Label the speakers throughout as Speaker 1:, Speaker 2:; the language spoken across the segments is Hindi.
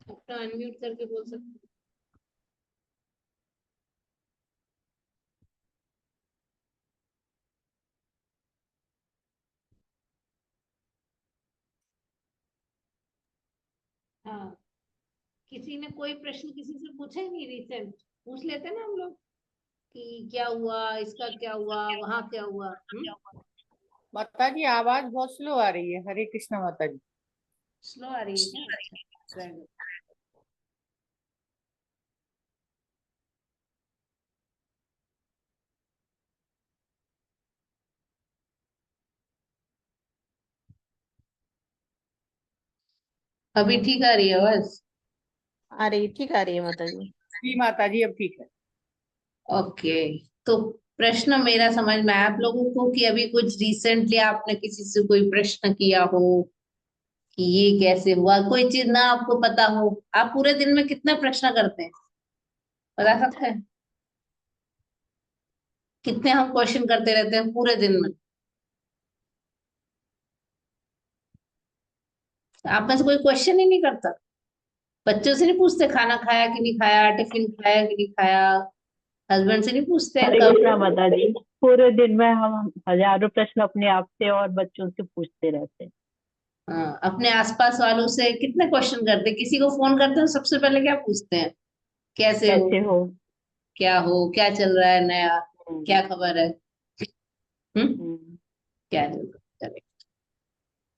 Speaker 1: अपना अनम्यूट करके बोल सकते हैं। हाँ, किसी ने कोई प्रश्न किसी से पूछा ही नहीं रिसेंट? पूछ लेते ना हम लोग कि क्या हुआ, इसका क्या हुआ, वहां क्या हुआ।
Speaker 2: माता जी आवाज बहुत स्लो आ रही है। हरे कृष्णा माता जी।
Speaker 1: स्लो आ रही है क्या? अच्छा, very good। अभी ठीक आ रही है आवाज?
Speaker 3: आ रही, ठीक आ रही है माता जी।
Speaker 2: जी माता जी अब ठीक है।
Speaker 1: ओके। तो प्रश्न मेरा समझ में आया आप लोगों को कि अभी कुछ रिसेंटली आपने किसी से कोई प्रश्न किया हो कि ये कैसे हुआ, कोई चीज ना आपको पता हो। आप पूरे दिन में कितने प्रश्न करते हैं, बता सकते हैं? कितने हम क्वेश्चन करते रहते हैं पूरे दिन में? आप में से कोई क्वेश्चन ही नहीं करता? बच्चों से नहीं पूछते खाना खाया कि नहीं खाया, टिफिन खाया कि नहीं खाया? हस्बैंड से नहीं पूछते
Speaker 3: हरे
Speaker 1: कब?
Speaker 3: कृष्णा माता जी, पूरे दिन में हम हजारों प्रश्न अपने आप से और बच्चों से पूछते रहते हैं।
Speaker 1: हाँ, अपने आसपास वालों से कितने क्वेश्चन करते हैं? किसी को फोन करते हैं सबसे पहले क्या पूछते हैं? कैसे हो?
Speaker 3: कैसे हो?
Speaker 1: क्या हो, क्या चल रहा है नया?
Speaker 3: हम्म।
Speaker 1: क्या खबर है? हम्म।
Speaker 3: हम्म।
Speaker 1: क्या चल रहा है?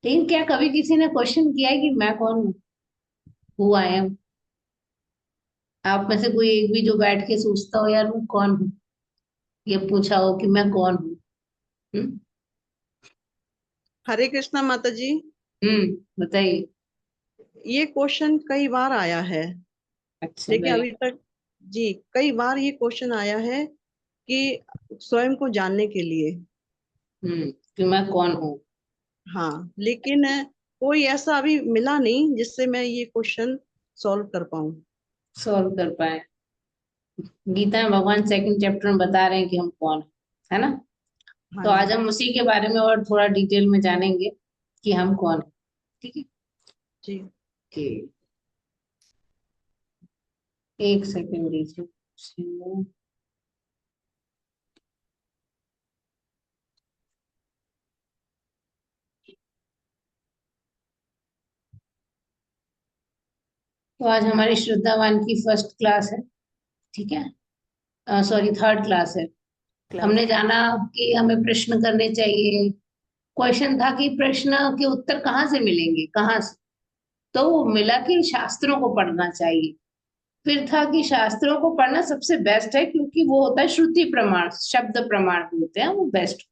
Speaker 1: लेकिन क्या कभी किसी ने क्वेश्चन किया है कि मैं कौन हूँ, हु आई एम? आप में से कोई एक भी जो बैठ के सोचता हो यार मैं कौन हूँ, ये पूछा हो कि मैं कौन हूँ? हम्म।
Speaker 4: हरे कृष्णा माता जी।
Speaker 1: बताइए।
Speaker 4: ये क्वेश्चन कई बार आया है,
Speaker 1: अच्छा,
Speaker 4: लेकिन
Speaker 1: वेरी।
Speaker 4: अभी तक जी कई बार ये क्वेश्चन आया है कि स्वयं को जानने के लिए।
Speaker 1: कि मैं कौन हूँ।
Speaker 4: हाँ, लेकिन कोई ऐसा अभी मिला नहीं जिससे मैं ये क्वेश्चन सॉल्व कर पाऊं।
Speaker 1: सॉल्व कर पाए। गीता में भगवान सेकंड चैप्टर में बता रहे हैं कि हम कौन है ना?
Speaker 4: हाँ
Speaker 1: तो आज
Speaker 4: जी।
Speaker 1: हम उसी के बारे में और थोड़ा डिटेल में जानेंगे कि हम कौन है। ठीक है।
Speaker 4: जी।
Speaker 1: कि एक सेकंड दीजिए। तो आज हमारी श्रद्धावान की फर्स्ट क्लास है। ठीक है, सॉरी थर्ड क्लास है। हमने
Speaker 3: क्लास।
Speaker 1: जाना कि हमें प्रश्न करने चाहिए। क्वेश्चन था कि प्रश्न के उत्तर कहाँ से मिलेंगे, कहाँ से? तो वो मिला कि शास्त्रों को पढ़ना चाहिए। फिर था कि शास्त्रों को पढ़ना सबसे बेस्ट है क्योंकि वो होता है श्रुति प्रमाण, शब्द प्रमाण होते हैं वो बेस्ट।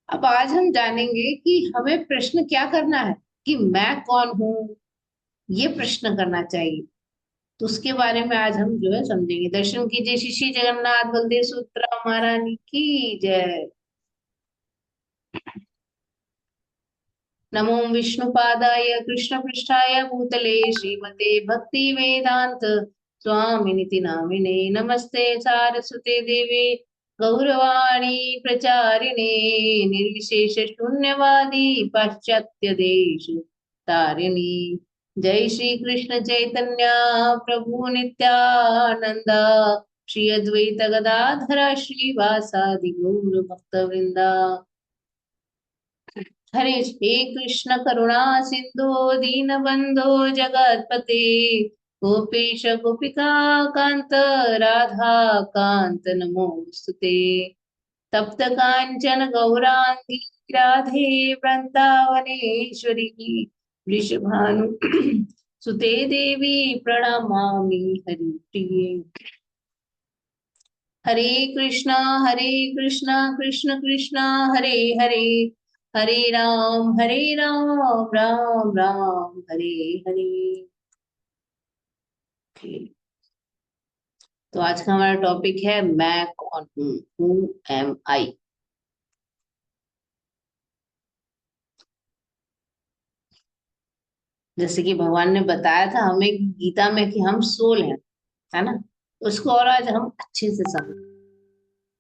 Speaker 1: अब आज हम जानेंगे कि हमें प्रश्न क्या करना है, कि मैं कौन हूँ, ये प्रश्न करना चाहिए। तो उसके बारे में आज हम जो है समझेंगे। दर्शन कीजिए श्री श्री जगन्नाथ बलदेव सुभद्रा महारानी की जय। नमो विष्णुपादाय कृष्ण पृष्ठाय भूतले श्रीमते भक्ति वेदांत स्वामिनिति नामिने नमस्ते सारस्वते देवे गौरवाणी प्रचारिणे निर्विशेष शून्यवादी पाश्चात्य देश तारिणी। जय श्री कृष्ण चैतन्य प्रभु नित्यानंद श्री अद्वैत गदाधर श्रीवासादि गौर भक्त वृंदा। हरे हे कृष्ण करुणा सिंधु दीनबंधो जगतपते गोपेश गोपिका कांत राधा कांत नमोस्तुते। तप्त कांचन गौरांगी राधे वृंदावनेश्वरी वृषभानु सुते देवी प्रणमामि हरिप्रिये। हरे कृष्णा कृष्ण कृष्ण हरे हरे, हरे राम राम राम हरे हरे। Okay। तो आज का हमारा टॉपिक है मैं कौन हूँ, हु एम आई। जैसे कि भगवान ने बताया था हमें गीता में कि हम सोल हैं, है ना? उसको और आज हम अच्छे से समझ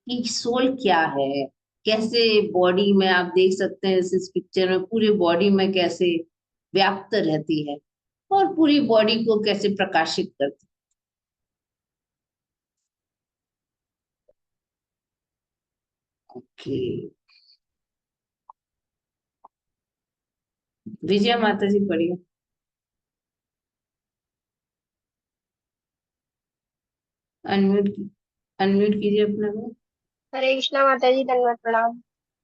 Speaker 1: कि सोल क्या है, कैसे बॉडी में आप देख सकते हैं इस पिक्चर में पूरी बॉडी में कैसे व्याप्त रहती है। और पूरी बॉडी को कैसे प्रकाशित करती। ओके, विजय माता जी पढ़िए। अनम्यूट अनम्यूट कीजिए अपना को।
Speaker 5: हरे कृष्णा माता जी, दंडवत प्रणाम।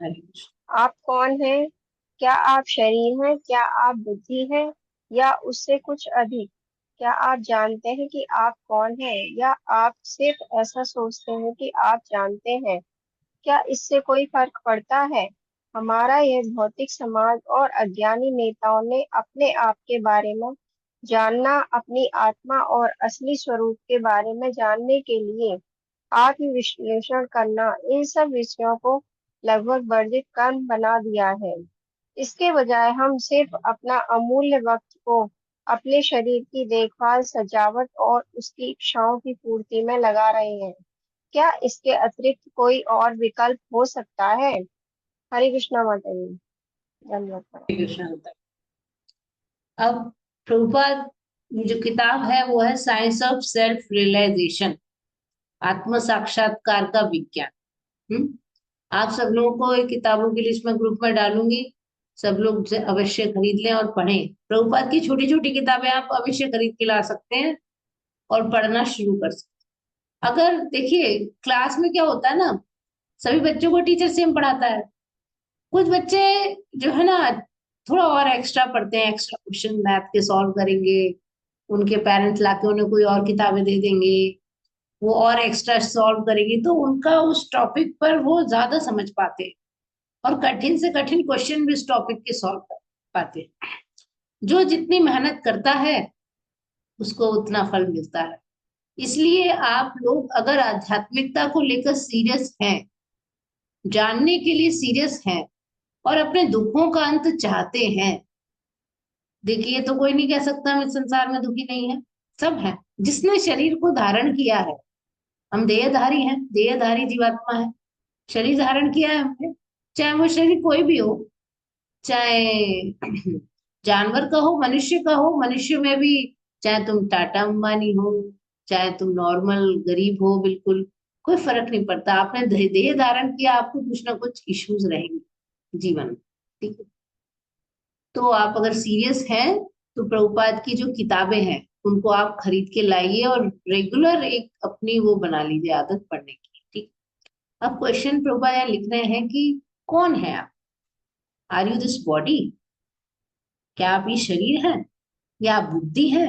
Speaker 1: हरे कृष्ण।
Speaker 5: आप कौन हैं? क्या आप शरीर हैं? क्या आप बुद्धि हैं या उससे कुछ अधिक? क्या आप जानते हैं कि आप कौन हैं या आप सिर्फ ऐसा सोचते हैं कि आप जानते हैं? क्या इससे कोई फर्क पड़ता है? हमारा यह भौतिक समाज और अज्ञानी नेताओं ने अपने आप के बारे में जानना, अपनी आत्मा और असली स्वरूप के बारे में जानने के लिए आत्मविश्लेषण करना, इन सब विषयों को लगभग वर्जित कर्म बना दिया है। इसके बजाय हम सिर्फ अपना अमूल्य वक्त को अपने शरीर की देखभाल, सजावट और उसकी इच्छाओं की पूर्ति में लगा रहे हैं। क्या इसके अतिरिक्त कोई और विकल्प हो सकता है? हरे कृष्णा माता जी, धन्यवाद।
Speaker 1: हरे कृष्ण होता है। अब प्रभुपाद जो किताब है वो है साइंस ऑफ सेल्फ रियलाइजेशन, आत्म साक्षात्कार का विज्ञान। आप सब लोगों को एक किताबों की लिस्ट में ग्रुप में डालूंगी, सब लोग अवश्य खरीद लें और पढ़ें। प्रभुपाद की छोटी छोटी किताबें आप अवश्य खरीद के ला सकते हैं और पढ़ना शुरू कर सकते हैं। अगर देखिए क्लास में क्या होता है ना, सभी बच्चों को टीचर सेम पढ़ाता है, कुछ बच्चे जो है ना थोड़ा और एक्स्ट्रा पढ़ते हैं, एक्स्ट्रा क्वेश्चन मैथ के सॉल्व करेंगे, उनके पेरेंट्स लाके उन्हें कोई और किताबें दे देंगे, वो और एक्स्ट्रा सॉल्व करेंगे, तो उनका उस टॉपिक पर वो ज्यादा समझ पाते हैं और कठिन से कठिन क्वेश्चन भी उस टॉपिक के सॉल्व कर पाते हैं। जो जितनी मेहनत करता है उसको उतना फल मिलता है। इसलिए आप लोग अगर आध्यात्मिकता को लेकर सीरियस हैं, जानने के लिए सीरियस हैं और अपने दुखों का अंत चाहते हैं, देखिए तो कोई नहीं कह सकता हम इस संसार में दुखी नहीं है, सब है। जिसने शरीर को धारण किया है, हम देहधारी हैं, देहधारी जीवात्मा है, शरीर धारण किया है हमने, चाहे वो शरीर कोई भी हो, चाहे जानवर का हो, मनुष्य का हो, मनुष्य में भी चाहे तुम टाटा अंबानी हो, चाहे तुम नॉर्मल गरीब हो, बिल्कुल कोई फर्क नहीं पड़ता। आपने देह धारण किया, आपको कुछ ना कुछ इश्यूज रहेंगे जीवन में, ठीक है। तो आप अगर सीरियस हैं तो प्रभुपाद की जो किताबें हैं उनको आप खरीद के लाइए और रेगुलर एक अपनी वो बना लीजिए आदत पढ़ने की, ठीक। अब क्वेश्चन प्रभुपाद यहाँ लिख रहे हैं कि कौन है आप? Are you this body? क्या आप ये शरीर है या आप बुद्धि है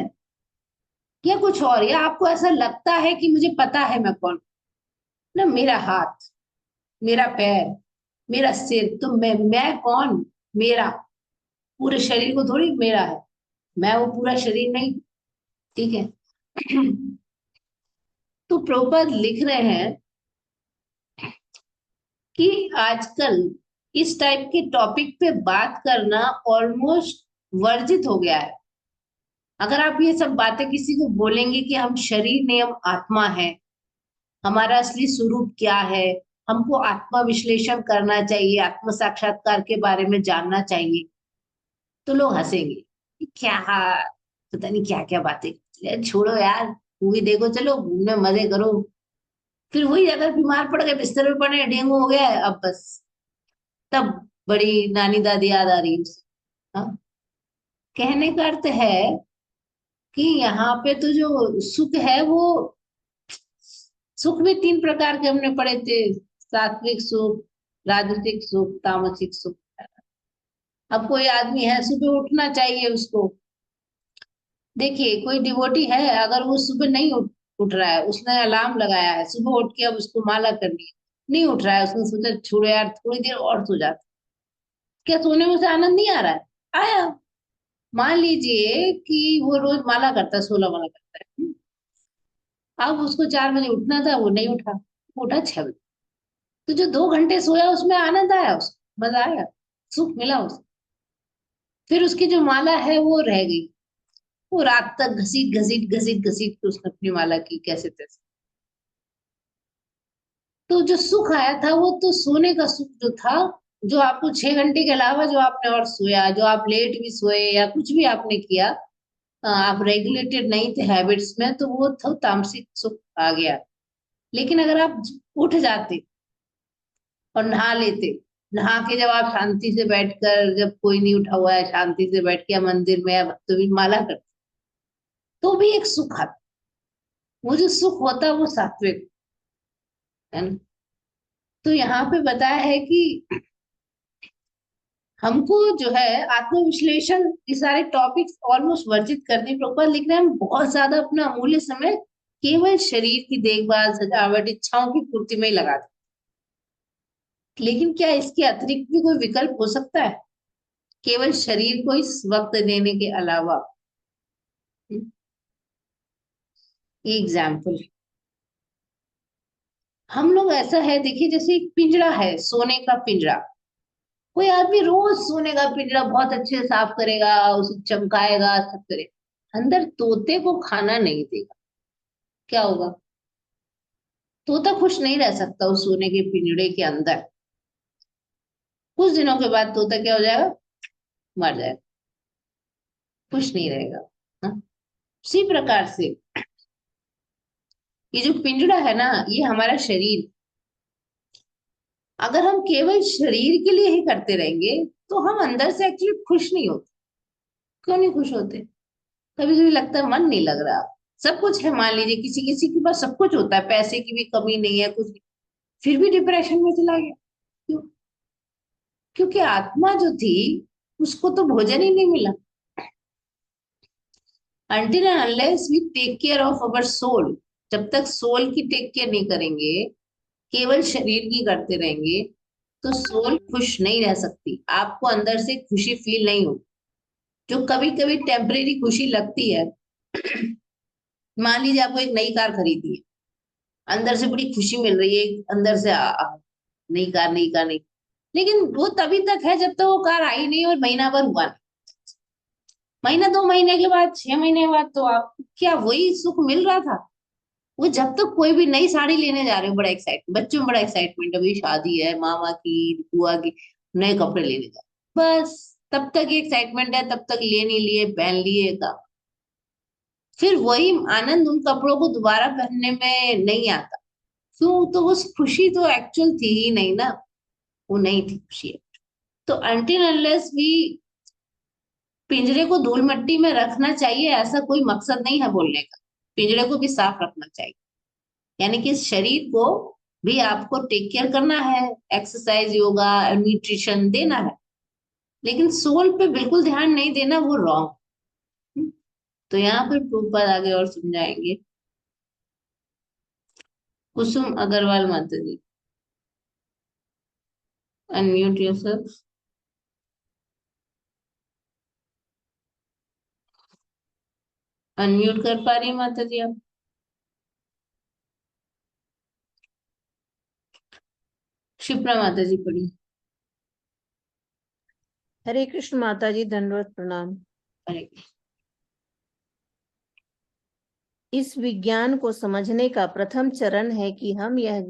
Speaker 1: या कुछ और, या आपको ऐसा लगता है कि मुझे पता है मैं कौन ना, मेरा हाथ, मेरा पैर, मेरा सिर, तो मैं कौन? मेरा पूरे शरीर को थोड़ी मेरा है, मैं वो पूरा शरीर नहीं, ठीक है। तो प्रभुपाद लिख रहे हैं कि आजकल इस टाइप के टॉपिक पे बात करना ऑलमोस्ट वर्जित हो गया है। अगर आप ये सब बातें किसी को बोलेंगे कि हम शरीर नहीं हम आत्मा है, हमारा असली स्वरूप क्या है, हमको आत्मा विश्लेषण करना चाहिए, आत्म साक्षात्कार के बारे में जानना चाहिए, तो लोग हंसेंगे, क्या पता नहीं क्या क्या बातें करती है, छोड़ो यार, मूवी देखो, चलो घूमने मजे करो। फिर वही अगर बीमार पड़ गए, बिस्तर पे पड़े, डेंगू हो गया है, अब बस तब बड़ी नानी दादी याद आ रही है उसे। हाँ? कहने का अर्थ है कि यहाँ पे तो जो सुख है वो, सुख भी तीन प्रकार के हमने पढ़े थे, सात्विक सुख, राजसिक सुख, तामसिक सुख। अब कोई आदमी है सुबह उठना चाहिए उसको, देखिए कोई डिवोटी है, अगर वो सुबह नहीं उठ रहा है, उसने अलार्म लगाया है सुबह उठ के अब उसको माला करनी है, नहीं उठ रहा है, उसने सोचा छोड़ो यार थोड़ी देर और सो जाता, क्या सोने में उसे आनंद नहीं आ रहा है? आया। मान लीजिए कि वो रोज माला करता है, 16 माला करता है, अब उसको 4 बजे उठना था, वो नहीं उठा, वो उठा 6 बजे, तो जो 2 घंटे सोया उसमें आनंद आया, उसको मजा आया, सुख मिला उसको। फिर उसकी जो माला है वो रह गई, वो रात तक घसीट घसीट घसीट घसीट के उसने अपनी माला की कैसे तैसे। तो जो सुख आया था वो तो सोने का सुख जो था, जो आपको 6 घंटे के अलावा जो आपने और सोया, जो आप लेट भी सोए या कुछ भी आपने किया, आप रेगुलेटेड नहीं थे हैबिट्स में, तो वो तो तामसिक सुख आ गया। लेकिन अगर आप उठ जाते और नहा लेते, नहा के जब आप शांति से बैठकर, जब कोई नहीं उठा हुआ है, शांति से बैठ के या मंदिर में या भक्तों की माला करते, तो भी एक सुख आता। वो जो सुख होता है वो सात्विक है ना। तो यहाँ पे बताया है कि हमको जो है आत्मविश्लेषण, ये सारे टॉपिक्स ऑलमोस्ट वर्जित करने के ऊपर लिख रहे हैं। हम बहुत ज्यादा अपना अमूल्य समय केवल शरीर की देखभाल, सजावट, इच्छाओं की पूर्ति में ही लगा देते। लेकिन क्या इसके अतिरिक्त भी कोई विकल्प हो सकता है, केवल शरीर को इस वक्त देने के अलावा? एग्जाम्पल हम लोग ऐसा है, देखिए जैसे एक पिंजरा है, सोने का पिंजरा। कोई आदमी रोज सोने का पिंजरा बहुत अच्छे से साफ करेगा, उसे चमकाएगा, सब करे, अंदर तोते को खाना नहीं देगा, क्या होगा? तोता खुश नहीं रह सकता उस सोने के पिंजरे के अंदर। कुछ दिनों के बाद तोता क्या हो जाएगा? मर जाएगा, खुश नहीं रहेगा। हाँ? उसी प्रकार से ये जो पिंजरा है ना, ये हमारा शरीर, अगर हम केवल शरीर के लिए ही करते रहेंगे तो हम अंदर से एक्चुअली खुश नहीं होते। क्यों नहीं खुश होते? कभी कभी लगता है मन नहीं लग रहा। सब कुछ है, मान लीजिए किसी किसी के पास सब कुछ होता है, पैसे की भी कमी नहीं है, कुछ नहीं, फिर भी डिप्रेशन में चला गया। क्यों? क्योंकि आत्मा जो थी उसको तो भोजन ही नहीं मिला। Until and unless we take care of our soul, जब तक सोल की टेक केयर नहीं करेंगे, केवल शरीर की करते रहेंगे, तो सोल खुश नहीं रह सकती। आपको अंदर से खुशी फील नहीं होगी। जो कभी कभी टेम्परेरी खुशी लगती है, मान लीजिए आपको एक नई कार खरीदी है, अंदर से बड़ी खुशी मिल रही है, अंदर से नई कार, नई कार, नहीं, लेकिन वो तभी तक है जब तक वो कार आई नहीं और महीना भर हुआ नहीं। महीना, 2 महीने के बाद, 6 महीने के बाद तो आप क्या वही सुख मिल रहा था? वो जब तक कोई भी नई साड़ी लेने जा रहे हो, बड़ा एक्साइटमेंट, बच्चों में बड़ा एक्साइटमेंट, अभी शादी है, मामा की, बुआ की, नए कपड़े लेने जा, बस तब तक एक्साइटमेंट है, तब तक ले नहीं लिए, पहन लिए का, फिर वही आनंद उन कपड़ों को दोबारा पहनने में नहीं आता। क्यों? तो वो खुशी तो एक्चुअल थी ही नहीं ना, वो नहीं थी खुशी। तो अनटिल अनलेस भी पिंजरे को धूल मिट्टी में रखना चाहिए, ऐसा कोई मकसद नहीं है बोलने का। पिंजरे को भी साफ रखना चाहिए, यानी कि शरीर को भी आपको टेक केयर करना है, एक्सरसाइज, योगा, न्यूट्रिशन देना है, लेकिन सोल पे बिल्कुल ध्यान नहीं देना, वो रॉन्ग। तो यहाँ पर प्रभुपाद आगे और समझाएंगे। कुसुम अग्रवाल माता जी, अनम्यूट योरसेल्फ। अनम्यूट कर पा रही है माता जी आप? शिप्रा माता जी पढ़ी।
Speaker 6: हरे कृष्ण माता जी, दंडवत प्रणाम।
Speaker 1: हरे
Speaker 6: इस विज्ञान को समझने का प्रथम चरण है कि हम यह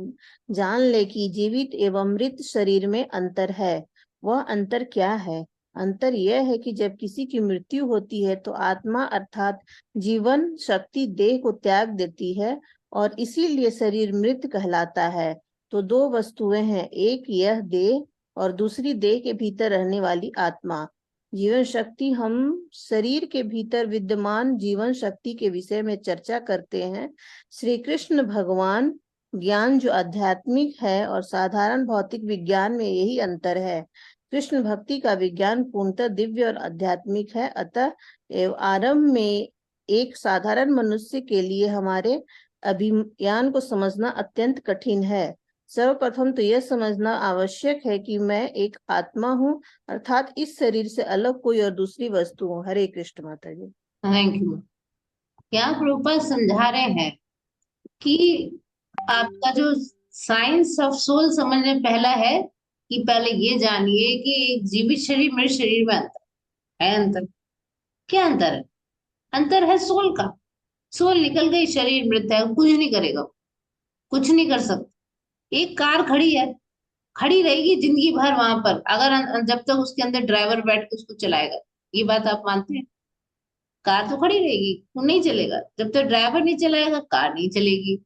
Speaker 6: जान ले कि जीवित एवं मृत शरीर में अंतर है। वह अंतर क्या है? अंतर यह है कि जब किसी की मृत्यु होती है तो आत्मा अर्थात जीवन शक्ति देह को त्याग देती है और इसीलिए शरीर मृत कहलाता है। तो दो वस्तुएं हैं, एक यह देह और दूसरी देह के भीतर रहने वाली आत्मा। जीवन शक्ति, हम शरीर के भीतर विद्यमान जीवन शक्ति के विषय में चर्चा करते हैं। श्री कृष्ण भगवान ज्ञान जो आध्यात्मिक है और साधारण भौतिक विज्ञान में यही अंतर है। कृष्ण भक्ति का विज्ञान पूर्णतः दिव्य और आध्यात्मिक है। अतः आरंभ में एक साधारण मनुष्य के लिए हमारे अभियान को समझना अत्यंत कठिन है। सर्वप्रथम तो यह समझना आवश्यक है कि मैं एक आत्मा हूँ, अर्थात इस शरीर से अलग कोई और दूसरी वस्तु हूँ। हरे कृष्ण माता जी।
Speaker 1: Thank you. यहाँ प्रभुपाद समझा रहे हैं कि आपका जो साइंस ऑफ सोल समझने पहला है कि पहले ये जानिए कि एक जीवित शरीर, मेरे शरीर में अंतर है। अंतर क्या अंतर है? अंतर है सोल का। सोल निकल गई, शरीर मृत है, कुछ नहीं करेगा, कुछ नहीं कर सकता। एक कार खड़ी है, खड़ी रहेगी जिंदगी भर वहां पर, अगर जब तक उसके अंदर ड्राइवर बैठ के उसको चलाएगा। ये बात आप मानते हैं? कार तो खड़ी रहेगी, वो नहीं चलेगा। जब तक ड्राइवर नहीं चलाएगा कार नहीं चलेगी।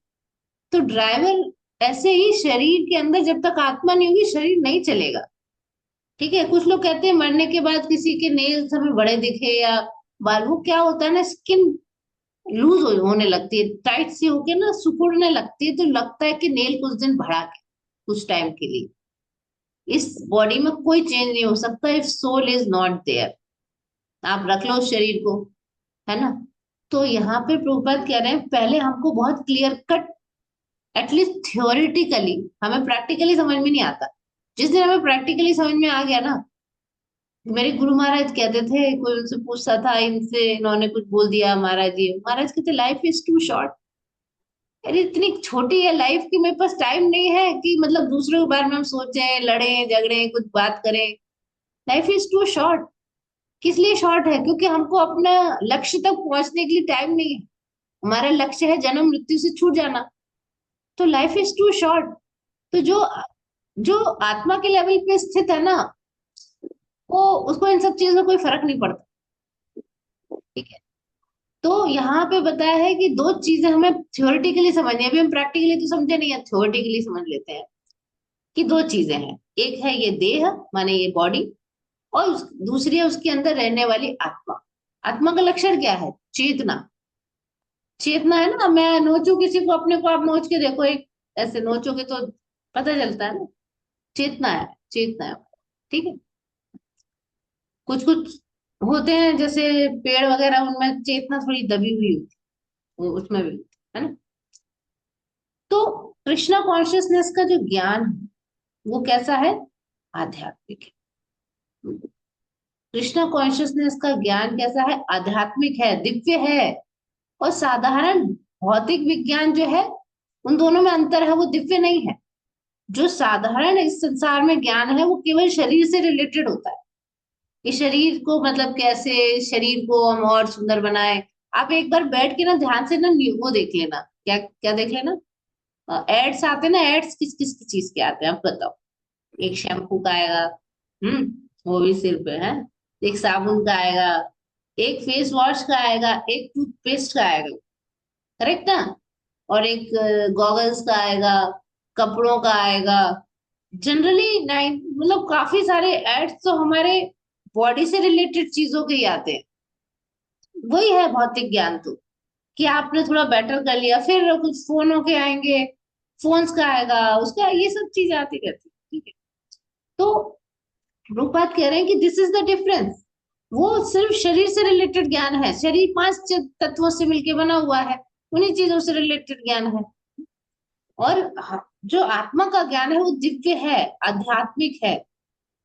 Speaker 1: तो ड्राइवर, ऐसे ही शरीर के अंदर जब तक आत्मा नहीं होगी शरीर नहीं चलेगा। ठीक है। कुछ लोग कहते हैं मरने के बाद किसी के नेल्स हमें बड़े दिखे या बाल, वो क्या होता है ना, स्किन लूज होने लगती है, टाइट सी होके ना सिकुड़ने लगती है, तो लगता है कि नेल कुछ दिन बढ़ा के, कुछ टाइम के लिए। इस बॉडी में कोई चेंज नहीं हो सकता if soul is not there. आप रख लो उस शरीर को, है ना। तो यहाँ पे प्रभुपाद कह रहे हैं पहले हमको बहुत क्लियर कट, एटलीस्ट थियोरिटिकली, हमें प्रैक्टिकली समझ में नहीं आता। जिस दिन हमें प्रैक्टिकली समझ में आ गया ना, मेरे गुरु महाराज कहते थे, कोई उनसे पूछता था, इनसे इन्होंने कुछ बोल दिया महाराज जी, महाराज कहते लाइफ इज टू शॉर्ट। अरे इतनी छोटी है लाइफ की, मेरे पास टाइम नहीं है कि मतलब दूसरों के बारे में हम सोचें, लड़ें झगड़ें, कुछ बात करें। Life is too short. किस लिए शॉर्ट है? क्योंकि हमको अपना लक्ष्य तक पहुंचने के लिए टाइम नहीं है। हमारा लक्ष्य है जन्म मृत्यु से छूट जाना। तो लाइफ इज टू शॉर्ट। तो जो जो आत्मा के लेवल पे स्थित है ना, वो उसको इन सब चीजों में कोई फर्क नहीं पड़ता। ठीक है। तो यहाँ पे बताया है कि दो चीजें हमें थ्योरेटिकली समझनी है। अभी हम प्रैक्टिकली तो समझे नहीं है, थ्योरेटिकली समझ लेते हैं कि दो चीजें हैं। एक है ये देह, माने ये बॉडी, और दूसरी है उसके अंदर रहने वाली आत्मा। आत्मा का लक्षण क्या है? चेतना। चेतना है ना, मैं नोचू किसी को, अपने को आप नोच के देखो, एक ऐसे नोचोगे तो पता चलता है ना। चेतना है, चेतना है। ठीक है। कुछ कुछ होते हैं जैसे पेड़ वगैरह, उनमें चेतना थोड़ी दबी हुई होती है, वो उसमें भी होती है ना। तो कृष्णा कॉन्शियसनेस का जो ज्ञान है वो कैसा है? आध्यात्मिक है। कृष्णा कॉन्शियसनेस का ज्ञान कैसा है? आध्यात्मिक है, दिव्य है। और साधारण भौतिक विज्ञान जो है, उन दोनों में अंतर है, वो दिव्य नहीं है। जो साधारण इस संसार में ज्ञान है वो केवल शरीर से रिलेटेड होता है। इस शरीर को मतलब कैसे शरीर को हम और सुंदर बनाए। आप एक बार बैठ के ना ध्यान से ना वो देख लेना, क्या क्या देख लेना, एड्स आते हैं ना, एड्स किस किस की चीज के आते हैं आप बताओ। एक शैम्पू का आएगा, वो भी सिर पे है। एक साबुन का आएगा, एक फेस वॉश का आएगा, एक टूथपेस्ट का आएगा, करेक्ट ना। और एक गॉगल्स का आएगा, कपड़ों का आएगा। जनरली नाइन मतलब काफी सारे एड्स तो हमारे बॉडी से रिलेटेड चीजों के ही आते हैं। वही है भौतिक ज्ञान तो, कि आपने थोड़ा बेटर कर लिया। फिर कुछ फोनों के आएंगे, फोन्स का आएगा, उसका ये सब चीज आती रहती है। ठीक है। तो रूपात कह रहे हैं कि दिस इज द डिफरेंस। वो सिर्फ शरीर से रिलेटेड ज्ञान है। शरीर पांच तत्वों से मिलके बना हुआ है, उन्हीं चीजों से रिलेटेड ज्ञान है। और जो आत्मा का ज्ञान है वो दिव्य है, आध्यात्मिक है।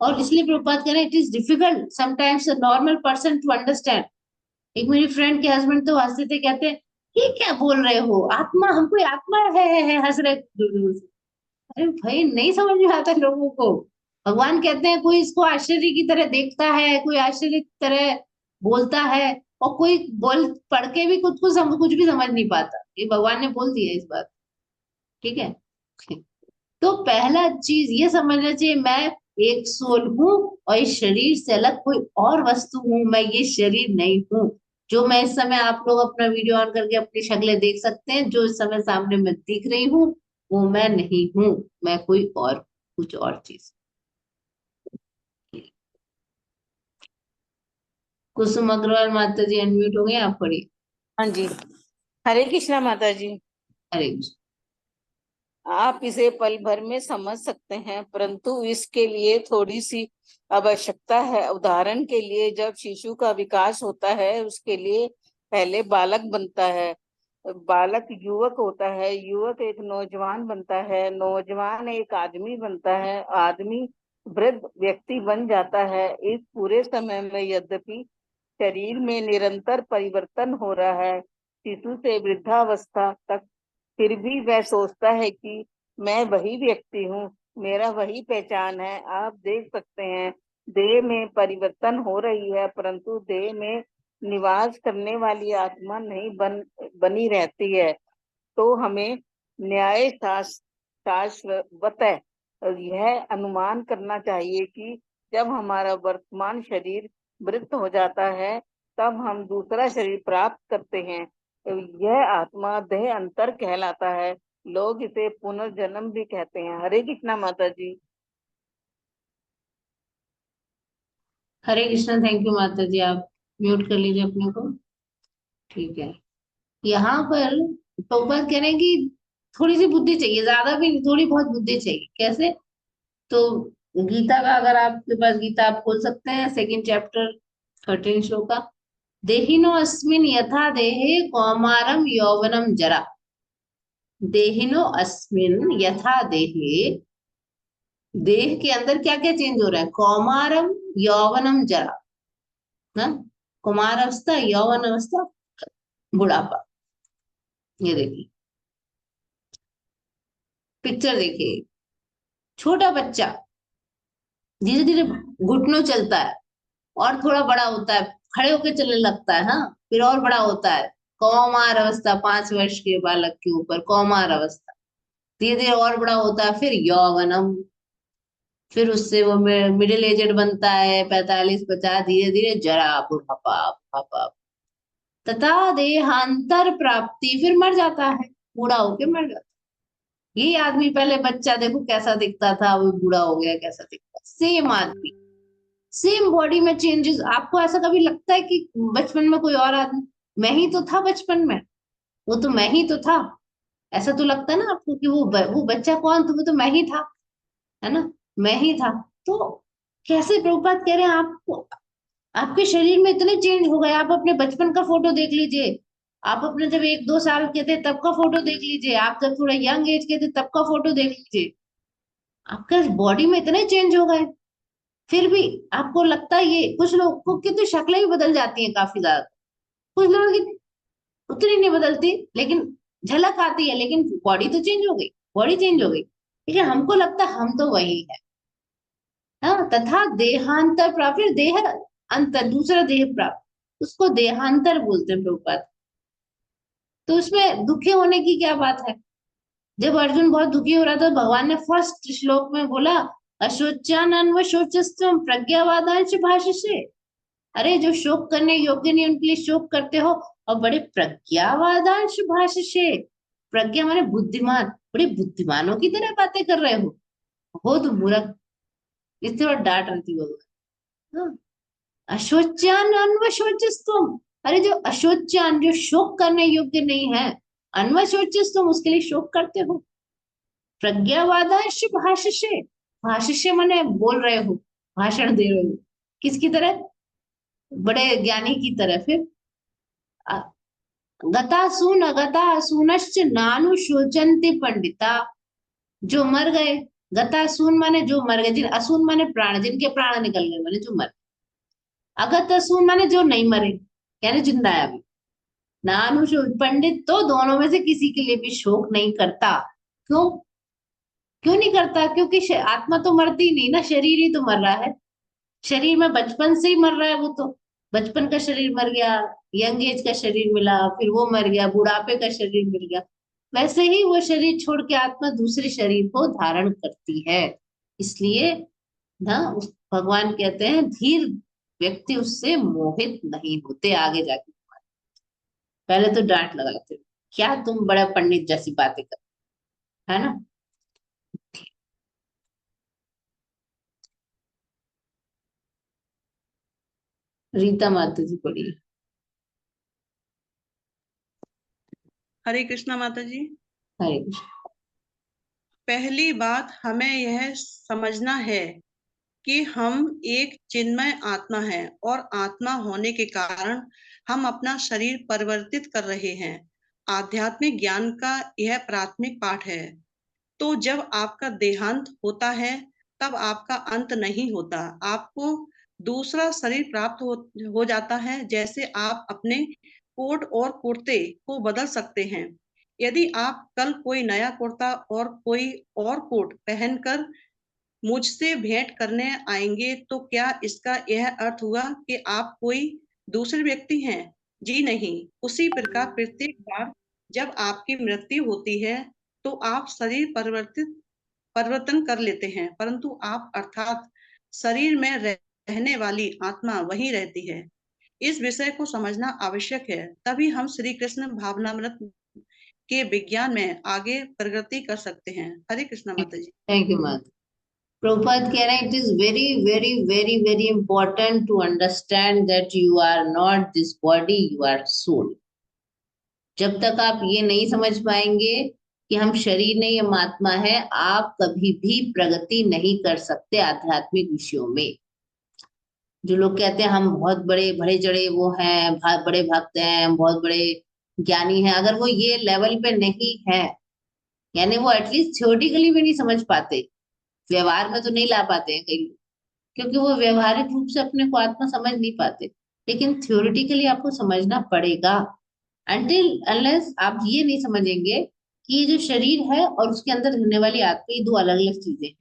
Speaker 1: और इसलिए प्रभुपाद कह रहे हैं it is difficult sometimes a normal person to understand. एक मेरी फ्रेंड के हस्बैंड तो हंसते थे, कहते हैं ये क्या बोल रहे हो, आत्मा, हमको आत्मा है, हंस रहे दूर दूर से। अरे भाई नहीं समझ में आता लोगों को। भगवान कहते हैं कोई इसको आश्चर्य की तरह देखता है, कोई आश्चर्य की तरह बोलता है, और कोई बोल पढ़ के भी खुद को कुछ भी समझ नहीं पाता। ये भगवान ने बोल दिया इस बात। ठीक है। तो पहला चीज ये समझना चाहिए, मैं एक सोल हूँ और इस शरीर से अलग कोई और वस्तु हूँ, मैं ये शरीर नहीं हूँ। जो मैं इस समय, आप लोग अपना वीडियो ऑन करके अपनी शक्लें देख सकते हैं, जो इस समय सामने मैं दिख रही हूँ वो मैं नहीं हूँ, मैं कोई और, कुछ और चीज। कुसुम अग्रवाल माता जी अनम्यूट हो गए, आप पढ़िए।
Speaker 2: हाँ जी। हरे कृष्णा माता जी।
Speaker 1: हरे कृष्ण।
Speaker 2: आप इसे पल भर में समझ सकते हैं, परंतु इसके लिए थोड़ी सी आवश्यकता है। उदाहरण के लिए जब शिशु का विकास होता है, उसके लिए पहले बालक बनता है, बालक युवक होता है, युवक एक नौजवान बनता है, नौजवान एक आदमी बनता है, आदमी वृद्ध व्यक्ति बन जाता है। इस पूरे समय में यद्यपि शरीर में निरंतर परिवर्तन हो रहा है, शिशु से वृद्धावस्था तक, फिर भी वह सोचता है कि मैं वही व्यक्ति हूँ, मेरा वही पहचान है। आप देख सकते हैं देह में परिवर्तन हो रही है, परंतु देह में निवास करने वाली आत्मा नहीं बनी रहती है। तो हमें न्याय शाश्वत यह अनुमान करना चाहिए कि जब हमारा वर्तमान शरीर मृत हो जाता है, तब हम दूसरा शरीर प्राप्त करते हैं। तो यह आत्मा देह अंतर कहलाता है। लोग इसे पुनर्जन्म भी कहते हैं। हरे कृष्णा माता जी।
Speaker 1: हरे कृष्णा। थैंक यू माता जी। आप म्यूट कर लीजिए अपने को। ठीक है। यहाँ पर प्रभुपाद कह रहे हैं कि थोड़ी सी बुद्धि चाहिए, ज्यादा भी नहीं, थोड़ी बहुत बुद्धि चाहिए। कैसे? तो गीता का, अगर आपके पास गीता, आप खोल सकते हैं 2nd चैप्टर 13 श्लोक का। देहिनो अस्मिन यथा देहे कौमारम यौवनम जरा। देहिनो अस्मिन यथा देहे, देह के अंदर क्या क्या चेंज हो रहा है? कौमारम यौवनम जरा ना, कुमार अवस्था, यौवन अवस्था, बुढ़ापा। ये देखिए, पिक्चर देखिए। छोटा बच्चा धीरे धीरे घुटनों चलता है, और थोड़ा बड़ा होता है, खड़े होकर चलने लगता है। हाँ, फिर और बड़ा होता है। कौमार अवस्था, 5 वर्ष के बालक के ऊपर कौमार अवस्था। धीरे धीरे और बड़ा होता है, फिर यौवनम। फिर उससे वो मिडिल एजेड बनता है, 45-50। धीरे धीरे जरा, बुढ़ापा, बुढ़ापा, तथा देहांतर प्राप्ति। फिर मर जाता है, बूढ़ा होके मर जाता है। ये आदमी पहले बच्चा देखो कैसा दिखता था, वो बूढ़ा हो गया कैसा दिखता है। सेम आदमी, सेम बॉडी में चेंजेस। आपको ऐसा कभी लगता है कि बचपन में कोई और आदमी, मैं ही तो था बचपन में, वो तो मैं ही तो था? ऐसा तो लगता है ना आपको कि वो बच्चा कौन था, वो तो मैं ही था, है ना, मैं ही था। तो कैसे प्रभुपाद कह रहे हैं आपको, आपके शरीर में इतने चेंज हो गए। आप अपने बचपन का फोटो देख लीजिए, आप अपने जब 1-2 साल के थे तब का फोटो देख लीजिए, आप जब थोड़ा यंग एज के थे तब का फोटो देख लीजिए। आपका बॉडी में इतने चेंज हो गए, फिर भी आपको लगता है ये। कुछ लोग की तो शक्लें भी बदल जाती हैं काफी ज्यादा, कुछ लोगों की उतनी नहीं बदलती, लेकिन झलक आती है, लेकिन बॉडी तो चेंज हो गई, बॉडी चेंज हो गई, लेकिन हमको लगता है हम तो वही है। हाँ, तथा देहांतर प्राप्त, फिर देह अंतर, दूसरा देह प्राप्त, उसको देहांतर बोलते हैं प्रभुपाद। तो उसमें दुखी होने की क्या बात है? जब अर्जुन बहुत दुखी हो रहा था, भगवान ने फर्स्ट श्लोक में बोला, अशोच्यान शोचस्तम प्रज्ञावादांश भाषसे। अरे जो शोक करने योग्य नहीं उनके लिए शोक करते हो, और बड़े प्रज्ञावादांश भाषसे। प्रज्ञा माने बुद्धिमान, बड़े बुद्धिमानों की तरह बातें कर रहे हो तो मूर्ख। इससे और डांट रही थी भगवान। हाँ, अशोच्यान अन्वशोचस्तम। अरे जो अशोच्यान, जो शोक करने योग्य नहीं है, अन्वशोचस्तम, उसके लिए शोक करते हो। प्रज्ञावादांश भाषसे। भाषसे माने बोल रहे हो, भाषण दे रहे हो, किसकी तरह? बड़े ज्ञानी की तरह। फिर गतासून अगतासूनश्च नानु शोचन्ति पंडिता। जो मर गए, गतासून माने जो मर गए, जिन असून माने प्राण, जिनके प्राण निकल गए, माने जो मर। अगत असून माने जो नहीं मरे, यानी जिंदा है अभी। नानु पंडित तो दोनों में से किसी के लिए भी शोक नहीं करता। क्यों? क्यों नहीं करता? क्योंकि आत्मा तो मरती नहीं ना, शरीर ही तो मर रहा है। शरीर में बचपन से ही मर रहा है वो तो। बचपन का शरीर मर गया, यंग एज का शरीर मिला, फिर वो मर गया, बुढ़ापे का शरीर मिल गया। वैसे ही वो शरीर छोड़ के आत्मा दूसरे शरीर को धारण करती है। इसलिए ना भगवान कहते हैं धीर व्यक्ति उससे मोहित नहीं होते आगे जाके। पहले तो डांट लगाते, क्या तुम बड़ा पंडित जैसी बातें कर, है ना। रीता माता जी पढ़िए।
Speaker 4: हरे कृष्णा माता जी।
Speaker 1: हरे कृष्ण।
Speaker 4: पहली बात हमें यह समझना है कि हम एक चिन्मय आत्मा है, और आत्मा होने के कारण हम अपना शरीर परिवर्तित कर रहे हैं। आध्यात्मिक ज्ञान का यह प्राथमिक पाठ है। तो जब आपका देहांत होता है तब आपका अंत नहीं होता, आपको दूसरा शरीर प्राप्त हो जाता है। जैसे आप अपने कोट और कुर्ते को बदल सकते हैं। यदि आप कल कोई नया कुर्ता और कोई और कोट पहनकर मुझसे भेंट करने आएंगे तो क्या इसका यह अर्थ हुआ कि आप कोई दूसरे व्यक्ति हैं? जी नहीं। उसी प्रकार प्रत्येक बार जब आपकी मृत्यु होती है तो आप शरीर परिवर्तन कर लेते हैं, परंतु आप अर्थात शरीर में रहने वाली आत्मा वही रहती है। इस विषय को समझना आवश्यक है, तभी हम श्री कृष्ण भावनामृत के विज्ञान में आगे प्रगति कर सकते हैं। हरे कृष्ण माता जी।
Speaker 1: थैंक यू माता। प्रभुपाद कह रहे हैं, it is very very very very important to understand that you are not this body, you are soul. जब तक आप ये नहीं समझ पाएंगे कि हम शरीर नहीं, हम आत्मा है, आप कभी भी प्रगति नहीं कर सकते आध्यात्मिक विषयों में। जो लोग कहते हैं हम बहुत बड़े बड़े चढ़े वो हैं, बड़े भक्त हैं, बहुत बड़े ज्ञानी हैं, अगर वो ये लेवल पे नहीं है, यानी वो एटलीस्ट थियोरेटिकली भी नहीं समझ पाते, व्यवहार में तो नहीं ला पाते हैं कई लोग, क्योंकि वो व्यवहारिक रूप से अपने को आत्मा समझ नहीं पाते। लेकिन थियोरेटिकली आपको समझना पड़ेगा। अनटिल अनलेस आप ये नहीं समझेंगे कि ये जो शरीर है और उसके अंदर रहने वाली आत्मा, ये दो अलग अलग चीजें हैं।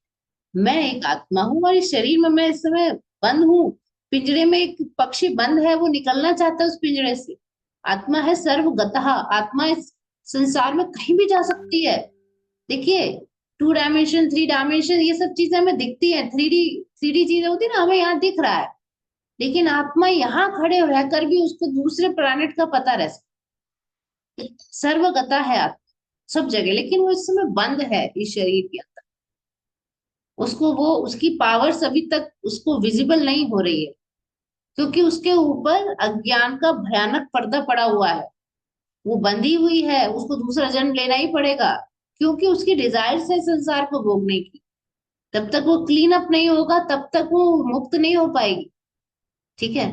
Speaker 1: मैं एक आत्मा हूँ और इस शरीर में मैं इस समय बंद हूँ। पिंजरे में एक पक्षी बंद है, वो निकलना चाहता है उस पिंजरे से। आत्मा है सर्वगतः, आत्मा इस संसार में कहीं भी जा सकती है। देखिए 2 डायमेंशन 3 डायमेंशन ये सब चीजें हमें दिखती है, 3D चीजें होती है ना, हमें यहाँ दिख रहा है, लेकिन आत्मा यहाँ खड़े रहकर भी उसको दूसरे प्लैनेट का पता रह सकता है। सर्वगता है आत्मा सब जगह, लेकिन वो इस समय बंद है इस शरीर के अंदर। उसको वो उसकी पावर्स अभी तक उसको विजिबल नहीं हो रही है, क्योंकि उसके ऊपर अज्ञान का भयानक पर्दा पड़ा हुआ है। वो बंधी हुई है, उसको दूसरा जन्म लेना ही पड़ेगा, क्योंकि उसकी डिजायर्स है संसार को भोगने की। तब तक वो क्लीन अप नहीं होगा, तब तक वो मुक्त नहीं हो पाएगी। ठीक है,